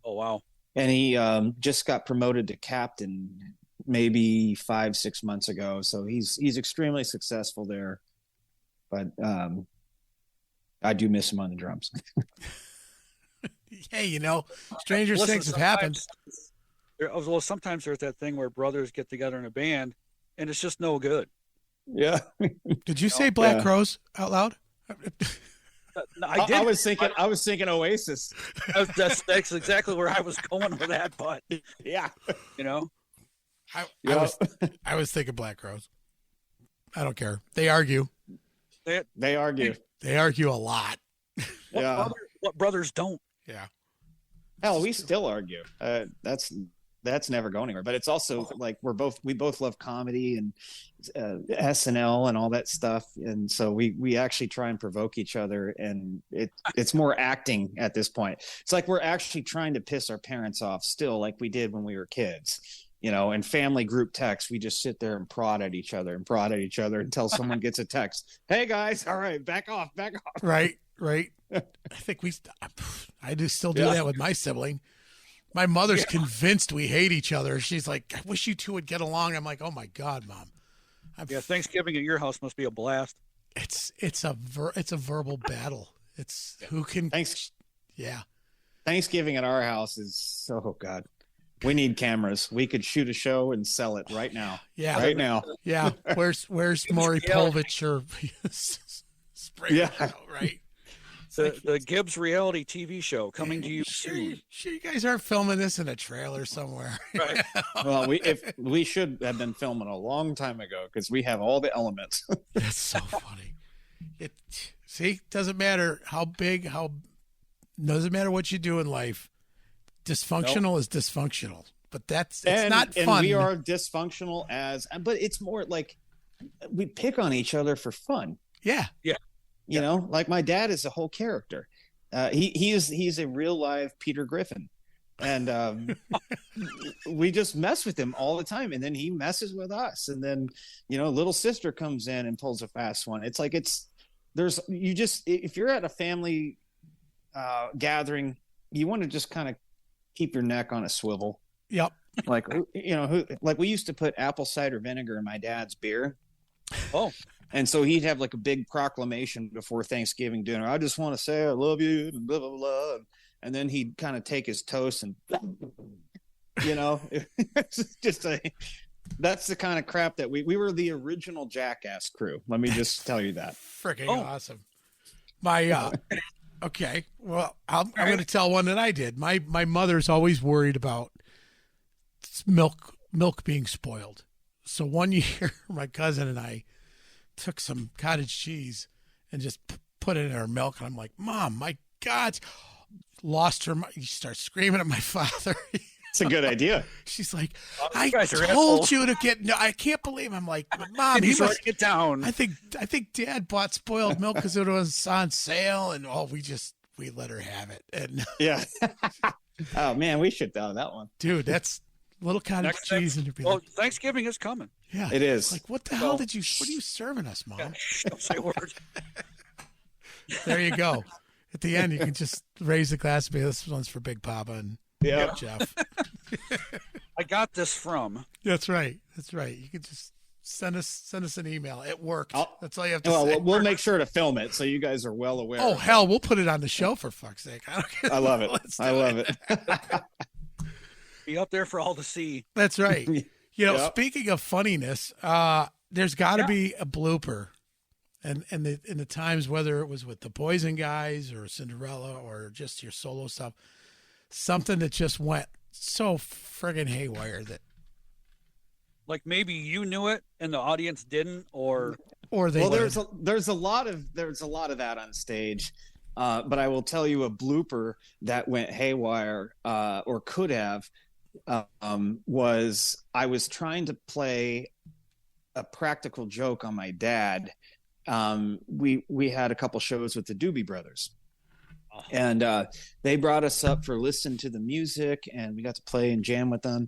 S2: Oh wow.
S3: And he just got promoted to captain maybe 5-6 months ago, so he's extremely successful there. But I do miss him on the drums.
S1: Hey, stranger things have happened.
S2: Well, sometimes there's that thing where brothers get together in a band and it's just no good.
S3: Yeah.
S1: Did you say Black Crowes out loud?
S2: I did.
S3: I was thinking Oasis.
S2: That's exactly where I was going with that, but
S3: yeah.
S1: I was thinking Black Crowes. I don't care. They argue.
S3: They argue.
S1: They argue a lot.
S3: Yeah.
S2: What brothers don't?
S1: Yeah.
S3: Hell, we still argue. that's never going anywhere. But it's also like we both love comedy and SNL and all that stuff, and so we actually try and provoke each other, and it's more acting at this point. It's like we're actually trying to piss our parents off still, like we did when we were kids. And family group text, we just sit there and prod at each other until someone gets a text. Hey guys, all right, back off.
S1: Right. I think I do still do that with my sibling. My mother's convinced we hate each other. She's like, I wish you two would get along. I'm like, oh my God, Mom.
S2: Thanksgiving at your house must be a blast.
S1: It's a verbal battle. It's who can.
S3: Thanksgiving at our house is, oh God. We need cameras. We could shoot a show and sell it right now.
S1: Yeah.
S3: Right now.
S1: Yeah. Where's Maury Povich or spray out, right?
S2: The Gibbs reality TV show coming to you soon.
S1: Sure you guys aren't filming this in a trailer somewhere.
S2: Right.
S3: Well, we should have been filming a long time ago because we have all the elements.
S1: That's so funny. Doesn't matter how big, doesn't matter what you do in life. Dysfunctional is dysfunctional, but it's not fun.
S3: And we are dysfunctional but it's more like we pick on each other for fun.
S1: Yeah.
S3: Like my dad is a whole character. He's a real live Peter Griffin, and we just mess with him all the time. And then he messes with us. And then, little sister comes in and pulls a fast one. It's like, if you're at a family gathering, you want to just kind of keep your neck on a swivel.
S1: Yep.
S3: Like, like we used to put apple cider vinegar in my dad's beer.
S2: Oh.
S3: And so he'd have like a big proclamation before Thanksgiving dinner. I just want to say I love you, and blah, blah, blah. And then he'd kind of take his toast and, it's just that's the kind of crap that we were the original Jackass crew. Let me just tell you that.
S1: Freaking awesome. My, okay. Well, I'm going to tell one that I did. My mother's always worried about milk being spoiled. So one year, my cousin and I took some cottage cheese and just put it in her milk. And I'm like, Mom, my God, lost her. You start screaming at my father.
S3: It's a good idea.
S1: She's like, I told you to get. No, I can't believe. I'm like, Mom,
S2: he's writing it down.
S1: I think Dad bought spoiled milk because it was on sale, and we let her have it. And
S3: yeah. Oh man, we should do that one,
S2: dude.
S1: That's little cottage cheese, and
S2: Thanksgiving is coming.
S1: Yeah,
S3: it is.
S1: Like, what the hell did you? What are you serving us, Mom?
S2: Yeah, don't say a word.
S1: There you go. At the end, you can just raise the glass and be, this one's for Big Papa and Jeff.
S2: I got this from.
S1: That's right. You can just send us an email. It worked. That's all you have to say.
S3: Well, we'll make sure to film it so you guys are well aware.
S1: Oh, hell, we'll put it on the show for fuck's sake.
S3: I love it. I love it.
S2: Be up there for all to see.
S1: That's right. Speaking of funniness, there's got to be a blooper. And in the times, whether it was with the Boys and Guys or Cinderella or just your solo stuff, something that just went so friggin' haywire that,
S2: like, maybe you knew it and the audience didn't, or
S1: they. Well,
S3: there's a lot of that on stage, but I will tell you a blooper that went haywire, or could have, was I was trying to play a practical joke on my dad. We had a couple shows with the Doobie Brothers, and they brought us up for listen to the music, and we got to play and jam with them.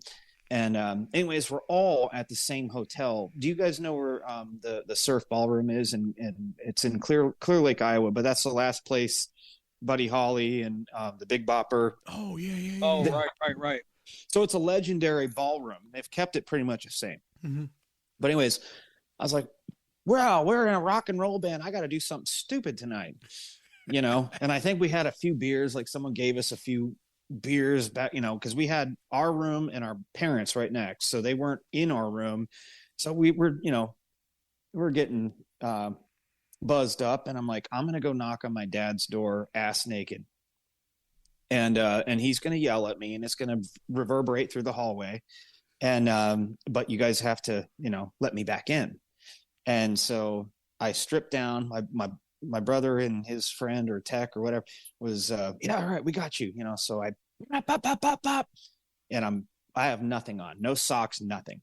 S3: And anyways, we're all at the same hotel. Do you guys know where the Surf Ballroom is? And it's in Clear Lake, Iowa. But that's the last place Buddy Holly and the Big Bopper.
S1: Oh yeah.
S2: Oh right.
S3: So it's a legendary ballroom. They've kept it pretty much the same.
S1: Mm-hmm.
S3: But anyways, I was like, wow, we're in a rock and roll band. I got to do something stupid tonight, And I think we had a few beers. Like someone gave us a few beers back, because we had our room and our parents right next, so they weren't in our room. So we're getting buzzed up, and I'm like, I'm gonna go knock on my dad's door, ass naked, and he's gonna yell at me, and it's gonna reverberate through the hallway, and but you guys have to, let me back in. And so I stripped down. My brother and his friend or tech or whatever was, all right, we got you. So I pop, and I'm I have nothing on, no socks, nothing.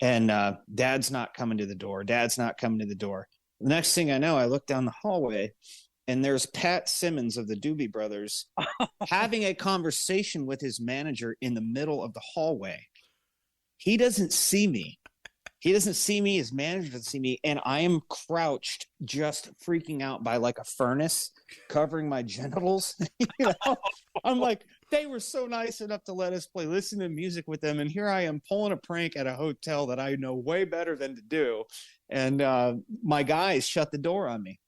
S3: And Dad's not coming to the door. The next thing I know, I look down the hallway, and there's Pat Simmons of the Doobie Brothers having a conversation with his manager in the middle of the hallway. He doesn't see me. His manager doesn't see me. And I am crouched, just freaking out by like a furnace covering my genitals. I'm like, they were so nice enough to let us listen to music with them. And here I am pulling a prank at a hotel that I know way better than to do. And my guys shut the door on me.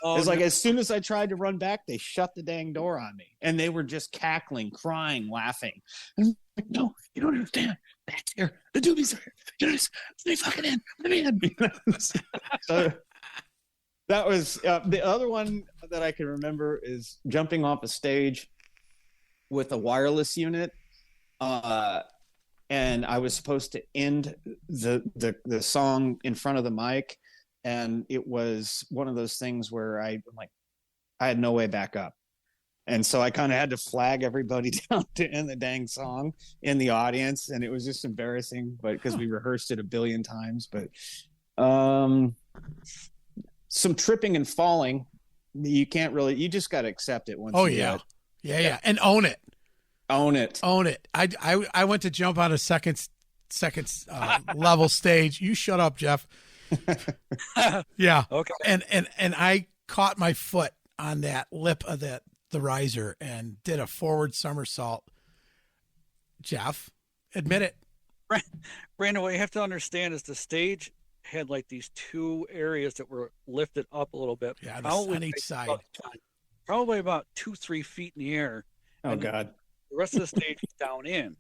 S3: It's like, as soon as I tried to run back, they shut the dang door on me. And they were just cackling, crying, laughing. And like, no, you don't understand. That's here. The Doobies are here. Let me fucking in. Let me in. So that was the other one that I can remember is jumping off a stage with a wireless unit. And I was supposed to end the song in front of the mic. And it was one of those things where I had no way back up. And so I kind of had to flag everybody down to end the dang song in the audience. And it was just embarrassing, but because we rehearsed it a billion times. But some tripping and falling, you can't really, you just got to accept it once.
S1: Yeah. And own it.
S3: Own it.
S1: I went to jump on a second level stage. You shut up, Jeff. Yeah.
S2: Okay.
S1: And I caught my foot on that lip of the riser and did a forward somersault. Jeff, admit it.
S2: Brandon, what you have to understand is the stage had like these two areas that were lifted up a little bit.
S1: Yeah, on each side.
S2: Probably about 2-3 feet in the air.
S3: Oh, God.
S2: The rest of the stage is down in.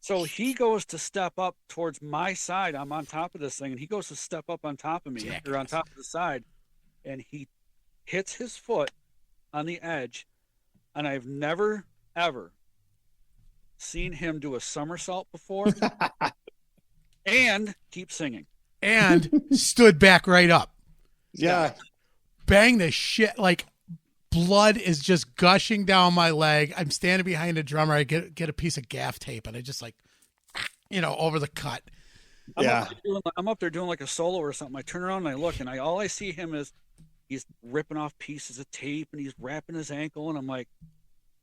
S2: So he goes to step up towards my side. I'm on top of this thing, and he goes to step up on top of me, or on top of the side, and he hits his foot on the edge, and I've never, ever seen him do a somersault before and keep singing.
S1: And stood back right up.
S3: Yeah.
S1: Bang the shit, like blood is just gushing down my leg. I'm standing behind a drummer. I get a piece of gaff tape, and I just over the cut.
S2: I'm up there doing like a solo or something. I turn around and I look, and all I see him is he's ripping off pieces of tape, and he's wrapping his ankle, and I'm like,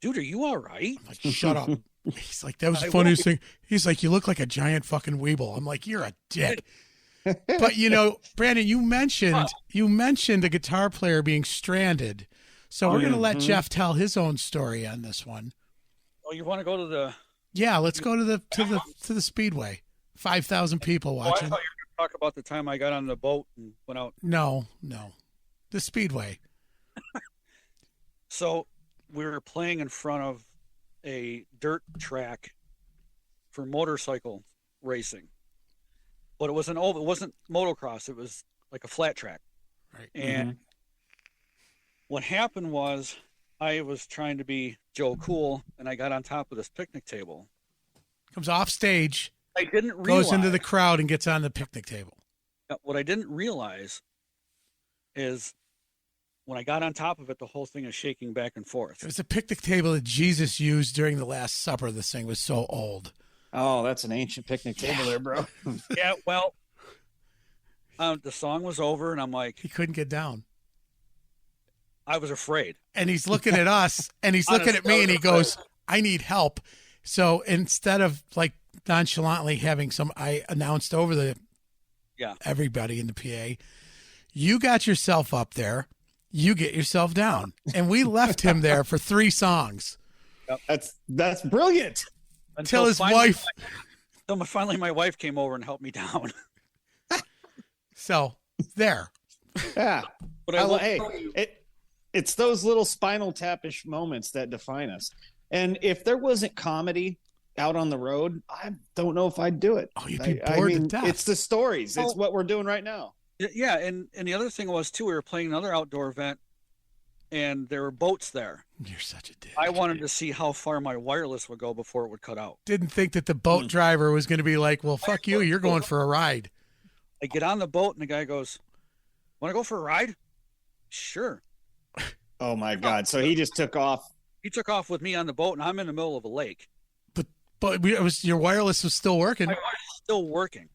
S2: dude, are you all right?
S1: I'm like, shut up. He's like, that was the funniest thing. He's like, you look like a giant fucking weeble. I'm like, you're a dick. But Brandon, you mentioned a guitar player being stranded. So we're going to let Jeff tell his own story on this one.
S2: Oh, you want to go to the?
S1: Yeah, let's go to the Speedway. 5,000 people watching.
S2: I thought you were going to talk about the time I got on the boat and went out.
S1: No, the Speedway.
S2: So we were playing in front of a dirt track for motorcycle racing, but it wasn't motocross. It was like a flat track,
S1: right?
S2: And what happened was I was trying to be Joe Cool, and I got on top of this picnic table.
S1: Comes off stage.
S2: I didn't realize.
S1: Goes into the crowd and gets on the picnic table.
S2: What I didn't realize is when I got on top of it, the whole thing is shaking back and forth.
S1: It was a picnic table that Jesus used during the Last Supper. This thing was so old.
S3: Oh, that's an ancient picnic table there, bro.
S2: Yeah, well, the song was over, and I'm like...
S1: He couldn't get down.
S2: I was afraid.
S1: And he's looking at us, and he's looking at me, and he goes, I need help. So instead of like nonchalantly having I announced over everybody in the PA, you got yourself up there, you get yourself down. And we left him there for 3 songs.
S3: That's brilliant.
S1: Until his wife.
S2: Finally, my wife came over and helped me down.
S1: So there.
S3: Yeah. But it's those little Spinal Tap-ish moments that define us. And if there wasn't comedy out on the road, I don't know if I'd do it.
S1: Oh, you'd be bored to death.
S3: It's the stories. It's what we're doing right now.
S2: Yeah, and the other thing was, too, we were playing another outdoor event, and there were boats there.
S1: You're such a dick.
S2: I wanted to see how far my wireless would go before it would cut out.
S1: Didn't think that the boat driver was going to be like, well, fuck you, you're going for a ride.
S2: I get on the boat, and the guy goes, want to go for a ride? Sure.
S3: Oh, my God. So he just took off
S2: he took off with me on the boat, and I'm in the middle of a lake.
S1: But your wireless was still working.
S2: My wire's still working.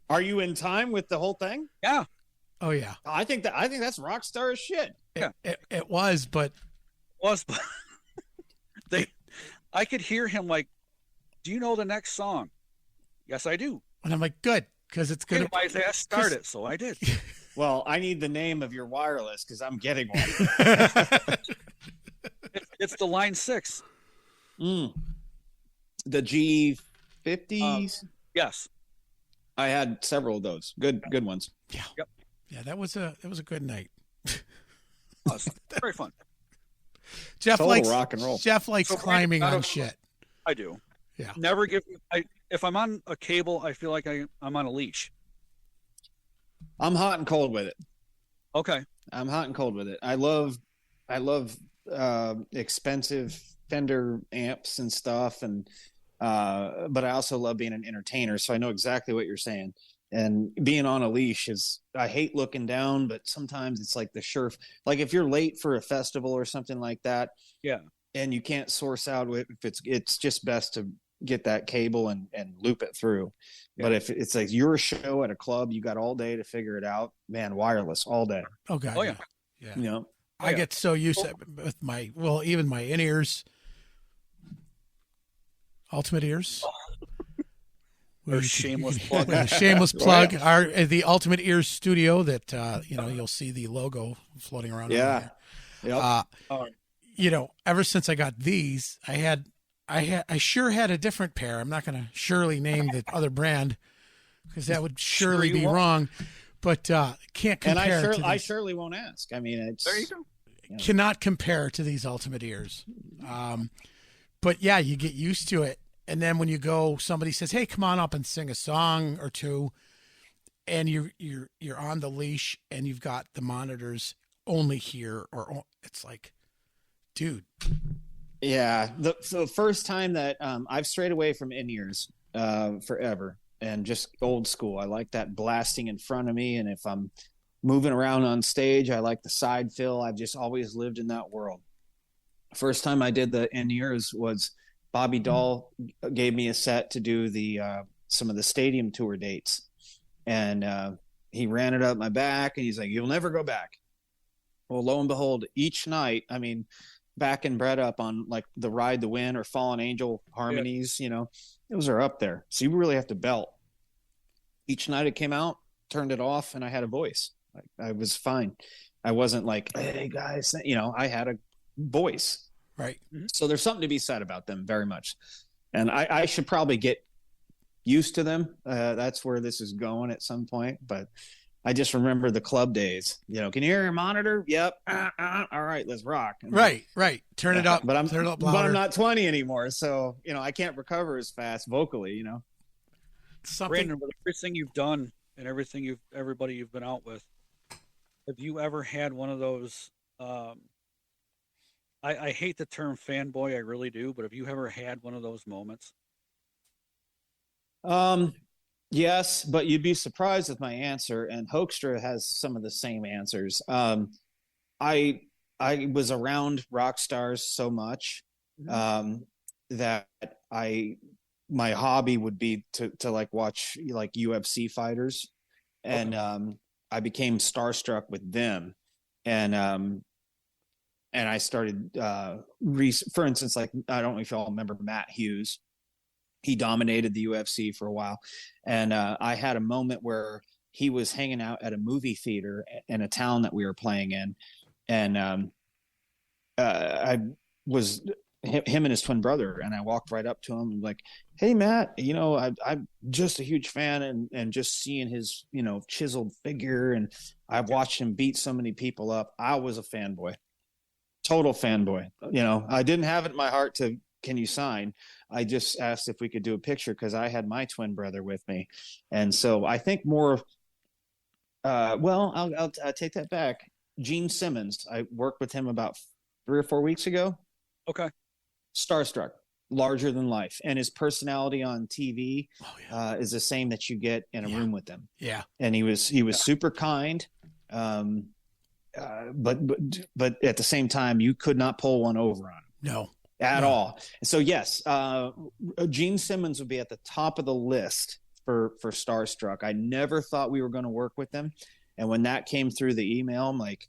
S3: Are you in time with the whole thing?
S2: Yeah.
S1: Oh yeah.
S3: I think that's rock star as shit.
S1: It was, but
S2: I could hear him like, "Do you know the next song?" Yes, I do.
S1: and I'm like, good, because it's gonna.
S2: My ass started, so I did.
S3: Well, I need the name of your wireless because I'm getting one.
S2: It's the Line 6.
S3: The G50s.
S2: Yes.
S3: I had several of those. Good ones.
S1: Yeah.
S2: Yep.
S1: Yeah, that was a good night.
S2: Very fun.
S1: Jeff
S3: Total
S1: likes
S3: rock and roll.
S1: Jeff likes climbing on shit.
S2: I do.
S1: Yeah.
S2: Never give. If I'm on a cable, I feel like I'm on a leash.
S3: I'm hot and cold with it.
S2: Okay.
S3: I'm hot and cold with it. I love expensive Fender amps and stuff, and but I also love being an entertainer. So I know exactly what you're saying. And being on a leash I hate looking down, but sometimes it's like like if you're late for a festival or something like that.
S2: Yeah.
S3: And you can't source out if it's just best to get that cable and loop it through. Yeah. But if it's like your show at a club, you got all day to figure it out, man, wireless all day.
S1: Oh God.
S2: Oh yeah.
S1: Yeah.
S3: You know,
S1: I get so used to it with even my in-ears, Ultimate Ears.
S2: Shameless plug.
S1: Shameless plug. The Ultimate Ears studio that you'll see the logo floating around.
S3: Yeah.
S1: Yep. Ever since I got these, I sure had a different pair. I'm not going to surely name the other brand because that would surely be wrong. But can't compare.
S3: And I surely won't ask. I mean, it's
S2: there you go.
S1: Cannot compare to these Ultimate Ears. But yeah, you get used to it. And then when you go, somebody says, "Hey, come on up and sing a song or two," and you're on the leash and you've got the monitors only here, or it's like, dude.
S3: Yeah, the first time that I've strayed away from in-ears forever and just old school. I like that blasting in front of me, and if I'm moving around on stage, I like the side fill. I've just always lived in that world. First time I did the in-ears was Bobby Dahl gave me a set to do the some of the stadium tour dates, and he ran it up my back, and he's like, "You'll never go back." Well, lo and behold, each night, I mean, backing Brett up on like the Ride the Wind or Fallen Angel harmonies, those are up there. So you really have to belt. Each night it came out, turned it off, and I had a voice. Like, I was fine. I wasn't like, "Hey guys," I had a voice.
S1: Right.
S3: So there's something to be said about them, very much. And I should probably get used to them. That's where this is going at some point. But I just remember the club days. Can you hear your monitor? Yep. All right, let's rock. And
S1: right. Turn it up.
S3: Turn it up louder. But I'm not 20 anymore, so I can't recover as fast vocally.
S2: Brandon, with everything you've done and everybody you've been out with, have you ever had one of those? I hate the term fanboy, I really do, but have you ever had one of those moments?
S3: Yes, but you'd be surprised with my answer, and Hoekstra has some of the same answers. I was around rock stars so much that my hobby would be to like watch like UFC fighters, and I became starstruck with them, and I started, for instance, like, I don't know if y'all remember Matt Hughes. He dominated the UFC for a while. And I had a moment where he was hanging out at a movie theater in a town that we were playing in. And I was him and his twin brother. And I walked right up to him and like, "Hey, Matt, I'm just a huge fan and just seeing his, chiseled figure. And I've watched him beat so many people up. I was a fanboy. Total fanboy. I didn't have it in my heart to, can you sign? I just asked if we could do a picture because I had my twin brother with me. And so I think more, I'll take that back. Gene Simmons, I worked with him about 3 or 4 weeks ago.
S2: Okay.
S3: Starstruck, larger than life. And his personality on TV is the same that you get in a room with him.
S1: Yeah.
S3: And he was super kind. but at the same time, you could not pull one over on him.
S1: No.
S3: At all. So yes, Gene Simmons would be at the top of the list for Starstruck. I never thought we were going to work with them. And when that came through the email, I'm like,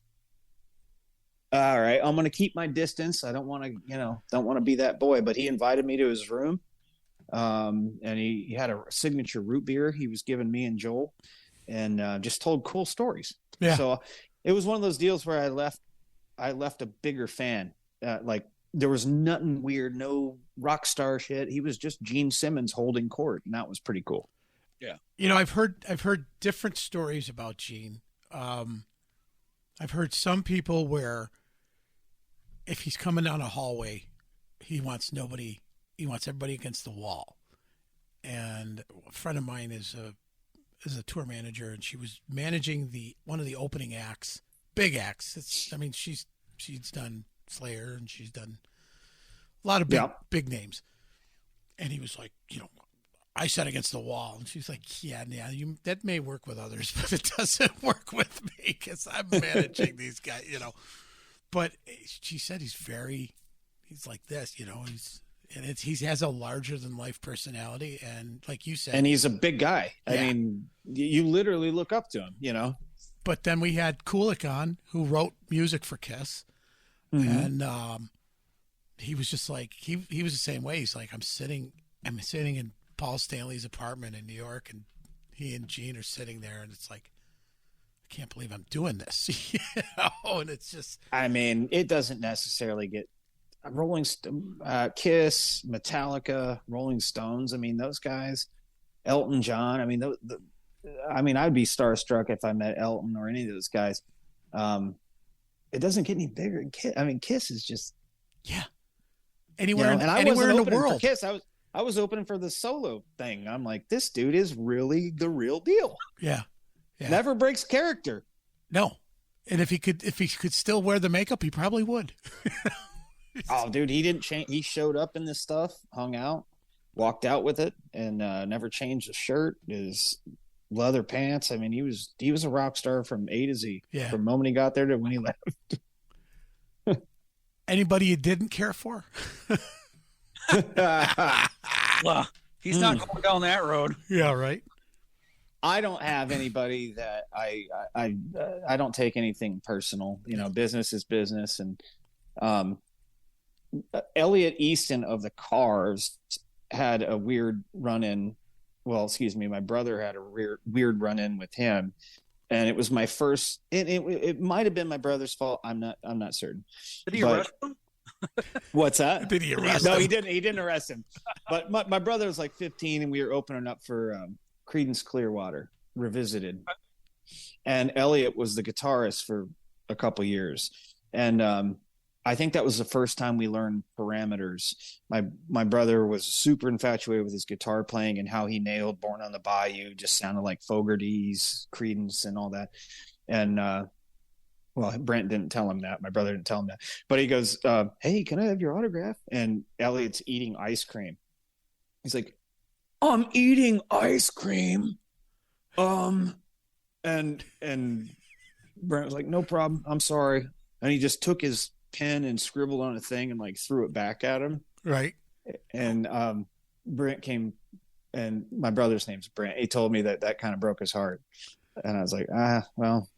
S3: all right, I'm going to keep my distance. I don't want to be that boy, but he invited me to his room. And he had a signature root beer he was giving me and Joel, and just told cool stories.
S1: Yeah.
S3: So it was one of those deals where I left a bigger fan. Like, there was nothing weird, no rock star shit. He was just Gene Simmons holding court, and that was pretty cool.
S2: Yeah.
S1: I've heard different stories about Gene. I've heard some people where if he's coming down a hallway, he wants everybody against the wall. And a friend of mine is a tour manager, and she was managing one of the opening acts, big acts. She's done Slayer, and she's done a lot of big names. And he was like, I sat against the wall. And she's like, yeah, that may work with others, but it doesn't work with me because I'm managing these guys, But she said he's like this, he has a larger than life personality. And like you said,
S3: and he's a big guy. Yeah. I mean, you literally look up to him,
S1: But then we had Kulik on, who wrote music for Kiss. Mm-hmm. And he was just like, he was the same way. He's like, I'm sitting in Paul Stanley's apartment in New York, and he and Gene are sitting there, and it's like, I can't believe I'm doing this. And it's just, I mean, it doesn't necessarily get Kiss, Metallica, Rolling Stones. I mean, those guys, Elton John. I mean, I'd be starstruck if I met Elton or any of those guys. It doesn't get any bigger than Kiss. I mean, Kiss is just anywhere in the world.
S3: For Kiss, I was opening for the solo thing. I'm like, this dude is really the real deal.
S1: Yeah.
S3: Never breaks character.
S1: No. And if he could still wear the makeup, he probably would.
S3: Oh, dude, he didn't change. He showed up in this stuff, hung out, walked out with it, and never changed his shirt, his leather pants. I mean, he was a rock star from A to Z.
S1: Yeah.
S3: From the moment he got there to when he left.
S2: Anybody you didn't care for? Well, he's not going down that road.
S1: Yeah, right.
S3: I don't have anybody that I don't take anything personal. Business is business. And Elliot Easton of the Cars had a weird run-in. Well, excuse me, my brother had a weird run-in with him, and it was my first. It might have been my brother's fault. I'm not certain.
S2: Did he arrest him?
S3: What's that?
S1: Did he arrest him?
S3: No, he didn't. He didn't arrest him. But my brother was like 15, and we were opening up for Creedence Clearwater Revisited, and Elliot was the guitarist for a couple years, and I think that was the first time we learned parameters. My brother was super infatuated with his guitar playing and how he nailed Born on the Bayou. Just sounded like Fogerty's, Creedence, and all that. And well, Brent didn't tell him that. My brother didn't tell him that. But he goes, "Hey, can I have your autograph?" And Elliot's eating ice cream. He's like, "I'm eating ice cream." And Brent was like, "No problem. I'm sorry." And he just took his pen and scribbled on a thing and like threw it back at him.
S1: Right.
S3: And Brent came, and my brother's name's Brent. He told me that kind of broke his heart. And I was like, well,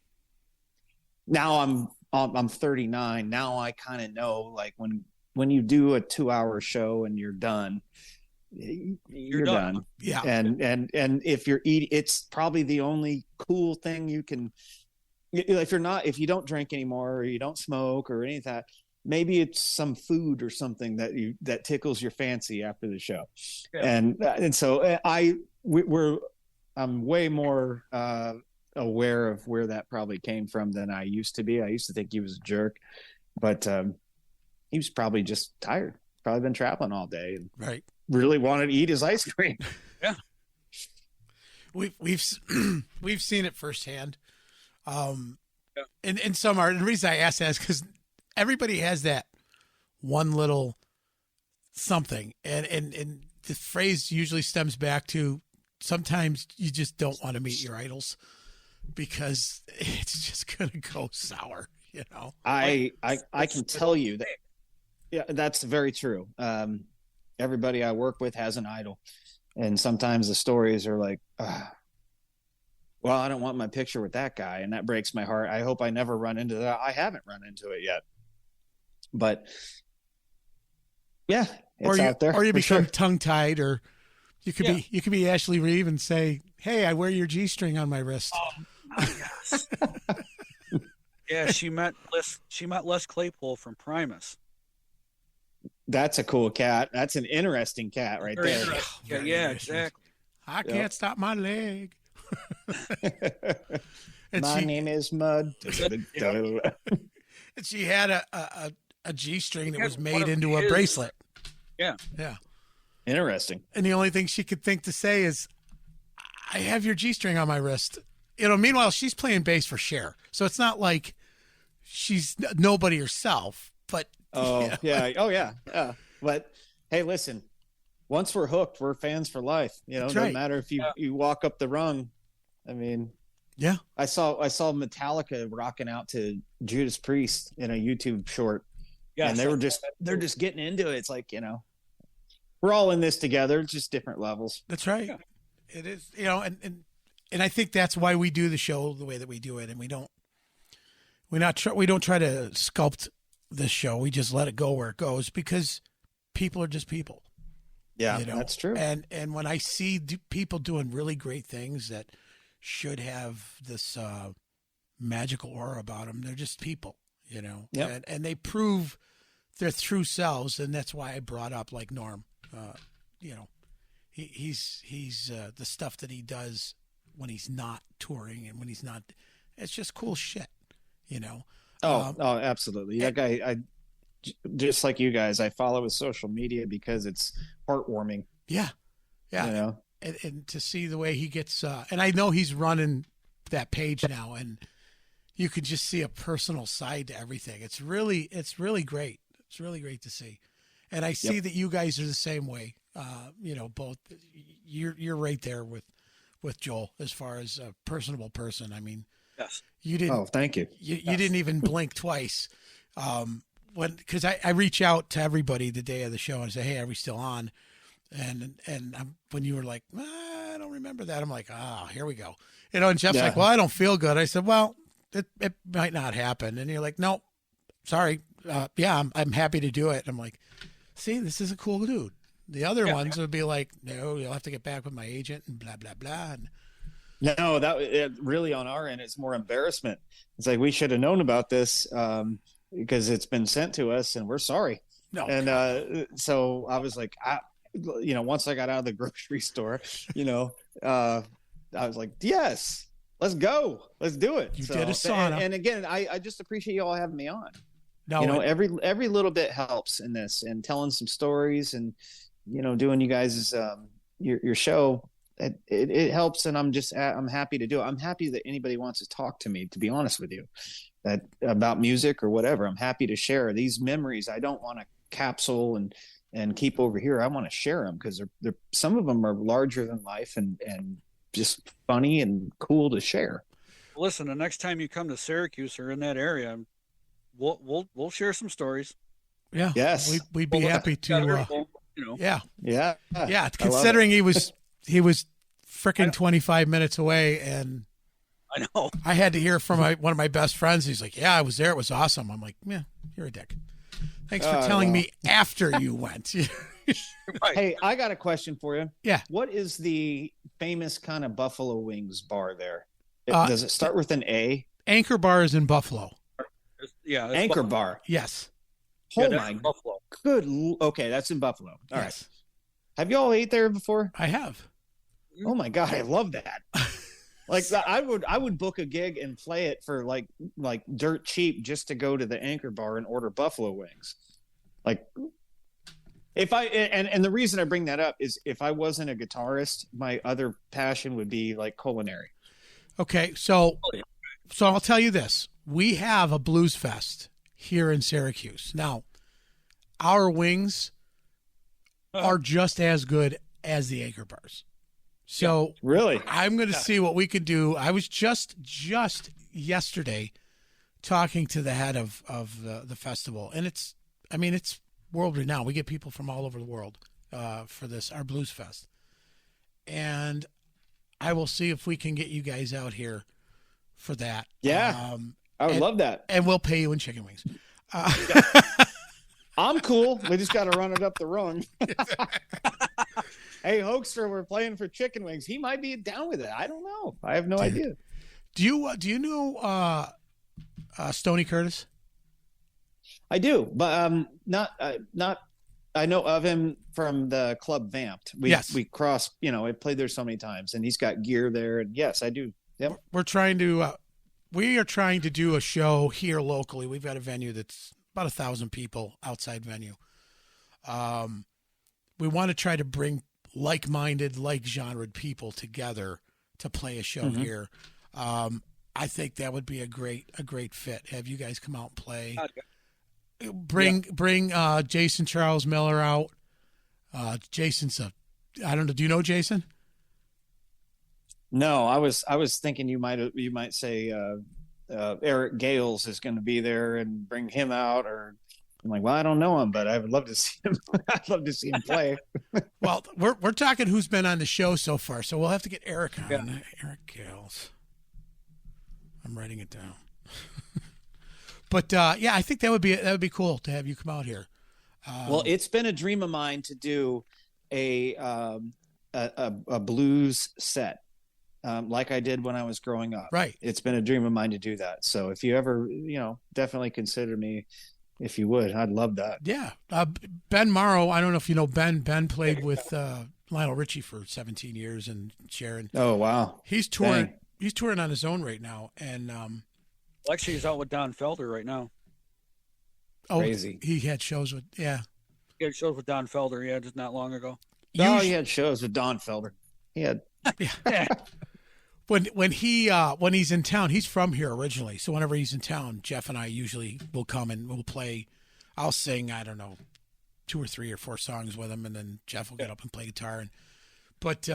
S3: now I'm 39. Now I kind of know, like, when you do a 2-hour show and you're done, you're done.
S1: Yeah.
S3: And if you're eating, it's probably the only cool thing you can, if you don't drink anymore or you don't smoke or any of that, maybe it's some food or something that tickles your fancy after the show. Yeah. And so I'm way more aware of where that probably came from than I used to be. I used to think he was a jerk, but he was probably just tired. Probably been traveling all day. And
S1: right.
S3: Really wanted to eat his ice cream.
S2: Yeah.
S1: We've seen it firsthand. And some art. And the reason I ask that is because everybody has that one little something, and the phrase usually stems back to sometimes you just don't want to meet your idols because it's just gonna go sour. you know.
S3: I can tell you that. Yeah, that's very true. Everybody I work with has an idol, and sometimes the stories are like, well, I don't want my picture with that guy, and that breaks my heart. I hope I never run into that. I haven't run into it yet, but yeah, it's out there.
S1: Or you become
S3: sure.
S1: tongue-tied, or you could be Ashley Reeve and say, "Hey, I wear your G-string on my wrist."
S2: Yes. Yeah, she met Les Claypool from Primus.
S3: That's a cool cat. That's an interesting cat right
S2: Very
S3: there.
S2: interesting. Yeah, exactly.
S1: I can't stop my leg.
S3: My name is Mud.
S1: And she had a G-string that was made into a bracelet.
S2: Yeah.
S1: Yeah.
S3: Interesting.
S1: And the only thing she could think to say is, I have your G-string on my wrist. You know, meanwhile, she's playing bass for Cher. So it's not like she's nobody herself, but.
S3: Oh, yeah. Oh, yeah. Yeah. But hey, listen, once we're hooked, we're fans for life. You know,
S1: That's
S3: no
S1: right.
S3: matter if you walk up the rung. I mean,
S1: yeah,
S3: I saw Metallica rocking out to Judas Priest in a YouTube short. Yeah. And they're just getting into it. It's like, you know, we're all in this together, just different levels.
S1: That's right. Yeah. It is, you know, and I think that's why we do the show the way that we do it. And we don't try to sculpt this show. We just let it go where it goes, because people are just people.
S3: Yeah,
S1: you know?
S3: That's true.
S1: And when I see people doing really great things that should have this magical aura about them, they're just people, you know.
S3: Yep.
S1: And they prove their true selves, and that's why I brought up like Norm. You know, he's the stuff that he does when he's not touring and when he's not. It's just cool shit, you know.
S3: Oh, absolutely. That guy, I just like you guys, I follow his social media because it's heartwarming.
S1: Yeah. Yeah.
S3: You know,
S1: and to see the way he gets, and I know he's running that page now, and you could just see a personal side to everything. It's really great. It's really great to see. And I see that you guys are the same way. You know, both you're right there with Joel as far as a personable person. I mean,
S2: yes.
S1: You didn't.
S3: Oh, thank you.
S1: You didn't even blink twice. Because I reach out to everybody the day of the show and say, "Hey, are we still on?" And when you were like, "I don't remember that," I'm like, here we go. You know, and Jeff's like, "Well, I don't feel good." I said, "Well, it might not happen." And you're like, "No, sorry. I'm happy to do it." And I'm like, "See, this is a cool dude." The other ones would be like, "No, you'll have to get back with my agent," and blah blah blah. And,
S3: no, that really on our end, it's more embarrassment. It's like, we should have known about this because it's been sent to us, and we're sorry.
S1: No,
S3: and so I was like, you know, once I got out of the grocery store, you know, I was like, yes, let's go, let's do it.
S1: You did a sauna,
S3: and again, I just appreciate you all having me on.
S1: No,
S3: you know, every little bit helps in this, and telling some stories, and you know, doing you guys' your show. It helps, and I'm happy to do it. I'm happy that anybody wants to talk to me, to be honest with you, that about music or whatever. I'm happy to share these memories. I don't want to capsule and keep over here. I want to share them because they're some of them are larger than life and just funny and cool to share.
S2: Listen, the next time you come to Syracuse or in that area, we'll share some stories.
S1: Yeah.
S3: Yes.
S1: We'd be happy to.
S2: You know.
S1: Yeah. Considering he was freaking 25 minutes away, and
S2: I know
S1: I had to hear from one of my best friends. He's like, "Yeah, I was there. It was awesome." I'm like, "Yeah, you're a dick. Thanks for telling me after you went."
S2: Right.
S3: Hey, I got a question for you.
S1: Yeah.
S3: What is the famous kind of Buffalo Wings bar there? Does it start with an A?
S1: Anchor Bar is in Buffalo.
S2: Yeah.
S3: Anchor
S2: Buffalo.
S3: Bar.
S1: Yes.
S3: Oh my
S2: Buffalo.
S3: Good. Okay, that's in Buffalo. All right. Have you all ate there before?
S1: I have.
S3: Oh my God, I love that. Like I would book a gig and play it for like dirt cheap just to go to the Anchor Bar and order buffalo wings. Like if and the reason I bring that up is if I wasn't a guitarist, my other passion would be like culinary.
S1: Okay, so I'll tell you this. We have a blues fest here in Syracuse. Now, our wings are just as good as the Anchor Bars. So
S3: really,
S1: I'm going to see what we could do. I was just yesterday talking to the head of the festival, and it's world renowned. We get people from all over the world for this, our Blues Fest. And I will see if we can get you guys out here for that.
S3: Yeah. I would love that.
S1: And we'll pay you in chicken wings.
S3: I'm cool. We just got to run it up the rung. Hey, Hoaxer, we're playing for chicken wings. He might be down with it. I don't know. I have no idea.
S1: Do you know Stoney Curtis?
S3: I do, but not. I know of him from the club Vamped. We crossed. I played there so many times, and he's got gear there. And yes, I do. Yep.
S1: We're trying to. We are trying to do a show here locally. We've got a venue that's about 1,000 people, outside venue. We want to try to bring like-minded, like-genred people together to play a show here. I think that would be a great fit. Have you guys come out and play? Bring Jason Charles Miller out. Jason's I don't know. Do you know Jason?
S3: No, I was thinking you might say Eric Gales is going to be there and bring him out, or I'm like, well, I don't know him, but I would love to see him. I'd love to see him play.
S1: Well, we're talking who's been on the show so far, so we'll have to get Eric on. Yeah. Eric Gales. I'm writing it down. But I think that would be cool to have you come out here.
S3: Well, it's been a dream of mine to do a blues set, like I did when I was growing up.
S1: Right.
S3: It's been a dream of mine to do that. So if you ever, definitely consider me, if you would. I'd love that.
S1: Yeah. Ben Morrow, I don't know if you know Ben. Ben played with Lionel Richie for 17 years and Sharon.
S3: Oh, wow.
S1: He's touring. Dang. He's touring on his own right now, and
S2: actually, he's out with Don Felder right now.
S1: Oh,
S3: crazy!
S1: He had shows with He had
S2: shows with Don Felder, just not long ago.
S3: He had shows with Don Felder. He had.
S1: Yeah. When he's in town, he's from here originally. So whenever he's in town, Jeff and I usually will come and we'll play. I'll sing, I don't know, 2 or 3 or 4 songs with him, and then Jeff will get up and play guitar. But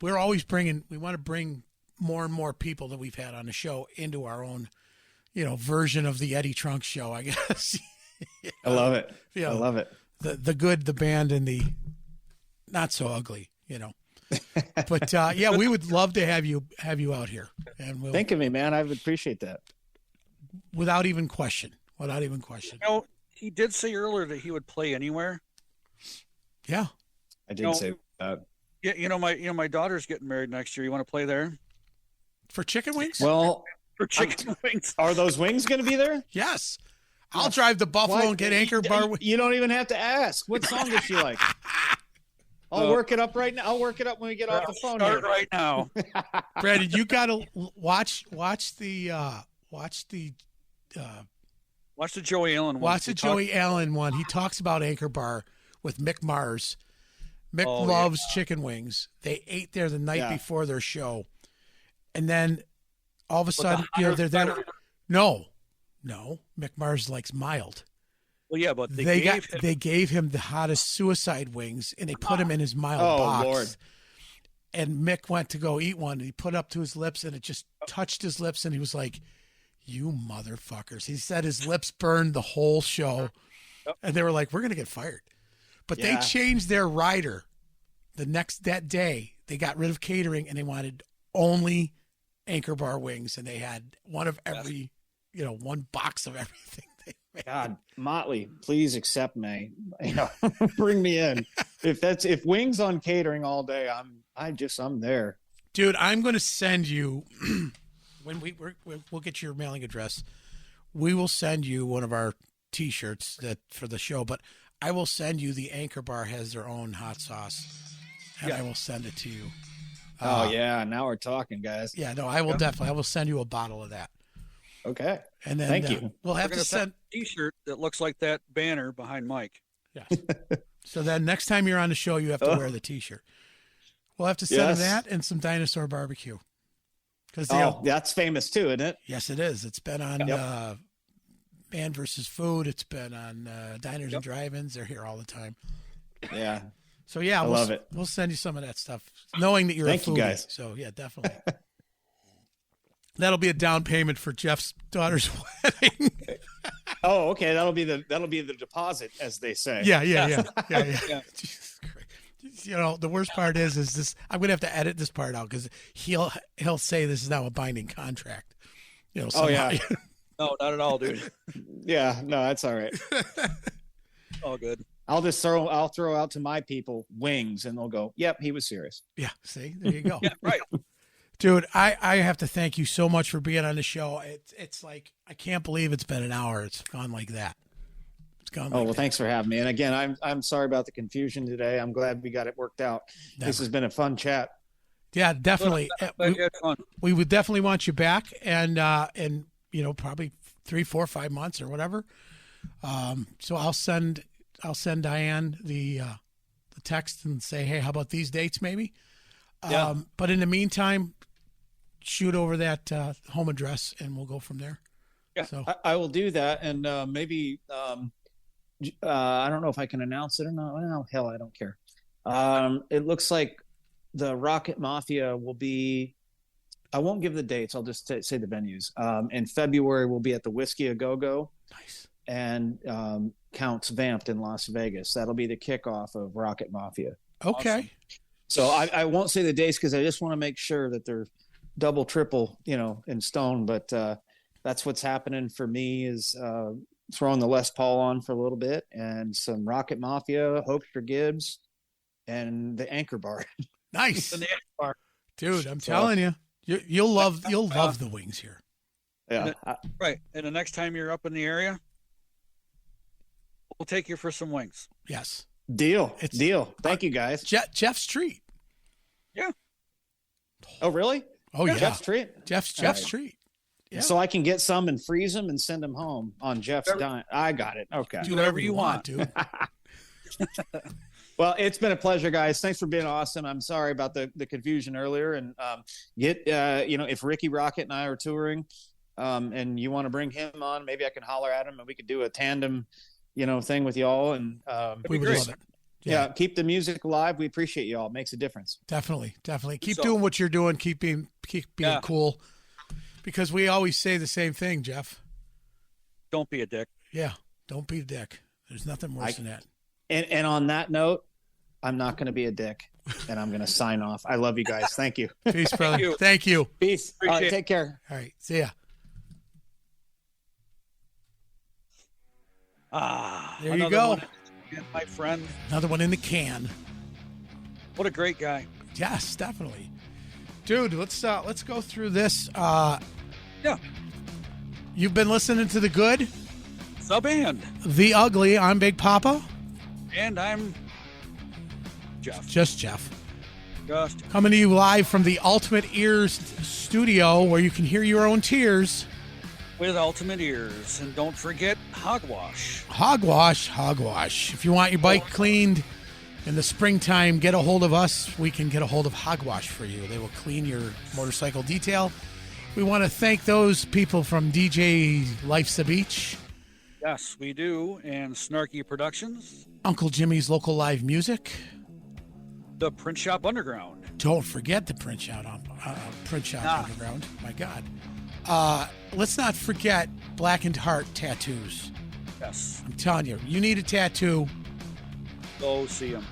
S1: we're always we want to bring more and more people that we've had on the show into our own, version of the Eddie Trunk show, I guess.
S3: I love it. I love it.
S1: The good, the band, and the not so ugly, But we would love to have you out here. And
S3: think of me, man. I would appreciate that.
S1: Without even question.
S2: He did say earlier that he would play anywhere.
S1: Yeah,
S3: I did say that.
S2: Yeah, my daughter's getting married next year. You want to play there?
S1: For chicken wings?
S3: Well,
S2: for chicken wings.
S3: Are those wings going to be there?
S1: Yes. I'll drive to Buffalo and get Anchor Bar.
S3: You don't even have to ask. What song does she like? I'll work it up right now. I'll work it up when we get off the phone.
S2: Start right now.
S1: Brandon, you got to watch the
S2: Joey Allen one.
S1: Watch the Joey Allen one. He talks about Anchor Bar with Mick Mars. Mick loves chicken wings. They ate there the night before their show. And then all of a sudden, they're there. No, Mick Mars likes mild.
S2: Well, yeah, but
S1: they gave him the hottest suicide wings, and they put him in his mild box. Lord. And Mick went to go eat one, and he put it up to his lips, and it just touched his lips, and he was like, "You motherfuckers!" He said his lips burned the whole show, and they were like, "We're gonna get fired." But they changed their rider that day. They got rid of catering, and they wanted only Anchor Bar wings, and they had one of every, one box of everything.
S3: God, Motley, please accept me. Bring me in. If wings on catering all day, I'm there.
S1: Dude, I'm going to send you when we'll get your mailing address. We will send you one of our T-shirts for the show, but I will send you the Anchor Bar has their own hot sauce, and I will send it to you.
S3: Oh yeah, now we're talking, guys.
S1: Yeah, no, I will send you a bottle of that.
S3: Okay.
S1: And then
S3: thank you.
S1: We'll have to send
S2: a T-shirt that looks like that banner behind Mike.
S1: Yes. So then next time you're on the show, you have to wear the T-shirt. We'll have to send that and some dinosaur barbecue.
S3: That's famous too, isn't it?
S1: Yes, it is. It's been on Band versus Food. It's been on Diners and Drive-Ins. They're here all the time.
S3: Yeah.
S1: So I love it. We'll send you some of that stuff, knowing that you're a foodie.
S3: Thank you, guys.
S1: So yeah, definitely. That'll be a down payment for Jeff's daughter's wedding.
S3: Oh, okay. That'll be the deposit, as they say.
S1: Yeah.
S2: Yeah.
S1: Jesus Christ. You know, the worst part is this. I'm gonna have to edit this part out because he'll say this is now a binding contract. You know.
S3: Oh yeah.
S2: No, not at all, dude.
S3: Yeah. No, that's all right.
S2: All good.
S3: I'll throw out to my people wings, and they'll go, "Yep, he was serious."
S1: Yeah. See, there you go.
S2: Yeah, right.
S1: Dude, I have to thank you so much for being on the show. It's like I can't believe it's been an hour. It's gone like that. It's gone.
S3: Oh, well, thanks for having me. And again, I'm sorry about the confusion today. I'm glad we got it worked out.
S1: Never.
S3: This has been a fun chat.
S1: Yeah, definitely. We would definitely want you back, and you know, probably 3, 4, 5 months or whatever. So I'll send Diane the text and say, hey, how about these dates maybe?
S2: Yeah.
S1: But in the meantime, shoot over that home address and we'll go from there.
S2: Yeah.
S1: So
S3: I will do that, and maybe I don't know if I can announce it or not. Well, hell, I don't care. It looks like the Rocket Mafia will be. I won't give the dates. I'll just say the venues. In February, we'll be at the Whiskey A Go Go.
S1: nice.
S3: And Counts Vamped in Las Vegas. That'll be the kickoff of Rocket Mafia.
S1: Okay.
S2: Awesome.
S3: So I won't say the dates because I just want to make sure that they're double, triple, in stone. But that's what's happening for me is throwing the Les Paul on for a little bit and some Rocket Mafia, Hoekstra Gibbs, and the Anchor Bar.
S1: Nice.
S2: And the Anchor Bar.
S1: Dude, I'm telling you, you'll love the wings here.
S3: Yeah.
S2: Right. And the next time you're up in the area, we'll take you for some wings.
S1: Yes.
S3: Deal. Thank you, guys.
S1: Jeff's treat.
S2: Yeah.
S3: Oh, really?
S1: Oh yeah.
S3: Jeff's treat?
S1: Jeff's
S3: right.
S1: treat. Yeah.
S3: So I can get some and freeze them and send them home on Jeff's dime. I got it. Okay.
S1: Do whatever you want, dude.
S3: Well, it's been a pleasure, guys. Thanks for being awesome. I'm sorry about the confusion earlier. And if Ricky Rocket and I are touring and you want to bring him on, maybe I can holler at him and we could do a tandem, thing with y'all. And
S1: We would love it.
S3: yeah, keep the music alive. We appreciate y'all. It makes a difference.
S1: Definitely. Keep doing what you're doing. Keep being cool. Because we always say the same thing, Jeff.
S2: Don't be a dick.
S1: Yeah, don't be a dick. There's nothing worse than that.
S3: And on that note, I'm not going to be a dick, and I'm going to sign off. I love you guys. Thank you.
S1: Peace, brother. Thank you.
S3: Peace. All right, take care.
S1: All right, see ya. There you go.
S2: My friend.
S1: Another one in the can.
S2: What a great guy.
S1: Yes, definitely. Dude, let's go through this.
S2: Yeah.
S1: You've been listening to The Good,
S2: The Band.
S1: The Ugly. I'm Big Papa.
S2: And I'm Jeff.
S1: Just Jeff.
S2: Just
S1: Coming to you live from the Ultimate Ears studio where you can hear your own tears.
S2: with Ultimate Ears. And don't forget Hogwash.
S1: Hogwash. If you want your bike cleaned in the springtime, get a hold of us. We can get a hold of Hogwash for you. They will clean your motorcycle detail. We want to thank those people from DJ Life's a Beach,
S2: Yes, we do. And Snarky Productions.
S1: Uncle Jimmy's Local Live Music.
S2: The Print Shop Underground.
S1: Don't forget the Print Shop Underground. My God. Let's not forget Blackened Heart Tattoos.
S2: Yes.
S1: I'm telling you, you need a tattoo.
S2: Go see him.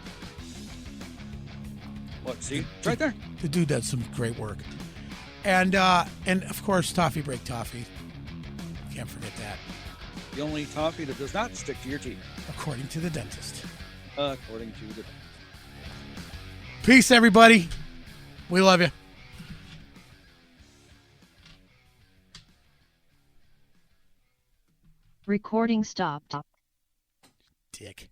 S2: What, see? It's right there.
S1: The dude does some great work. And of course, Toffee Break Toffee. Can't forget that.
S2: The only toffee that does not stick to your teeth.
S1: According to the dentist.
S2: According to the...
S1: Peace, everybody. We love you.
S4: Recording stopped.
S1: Dick.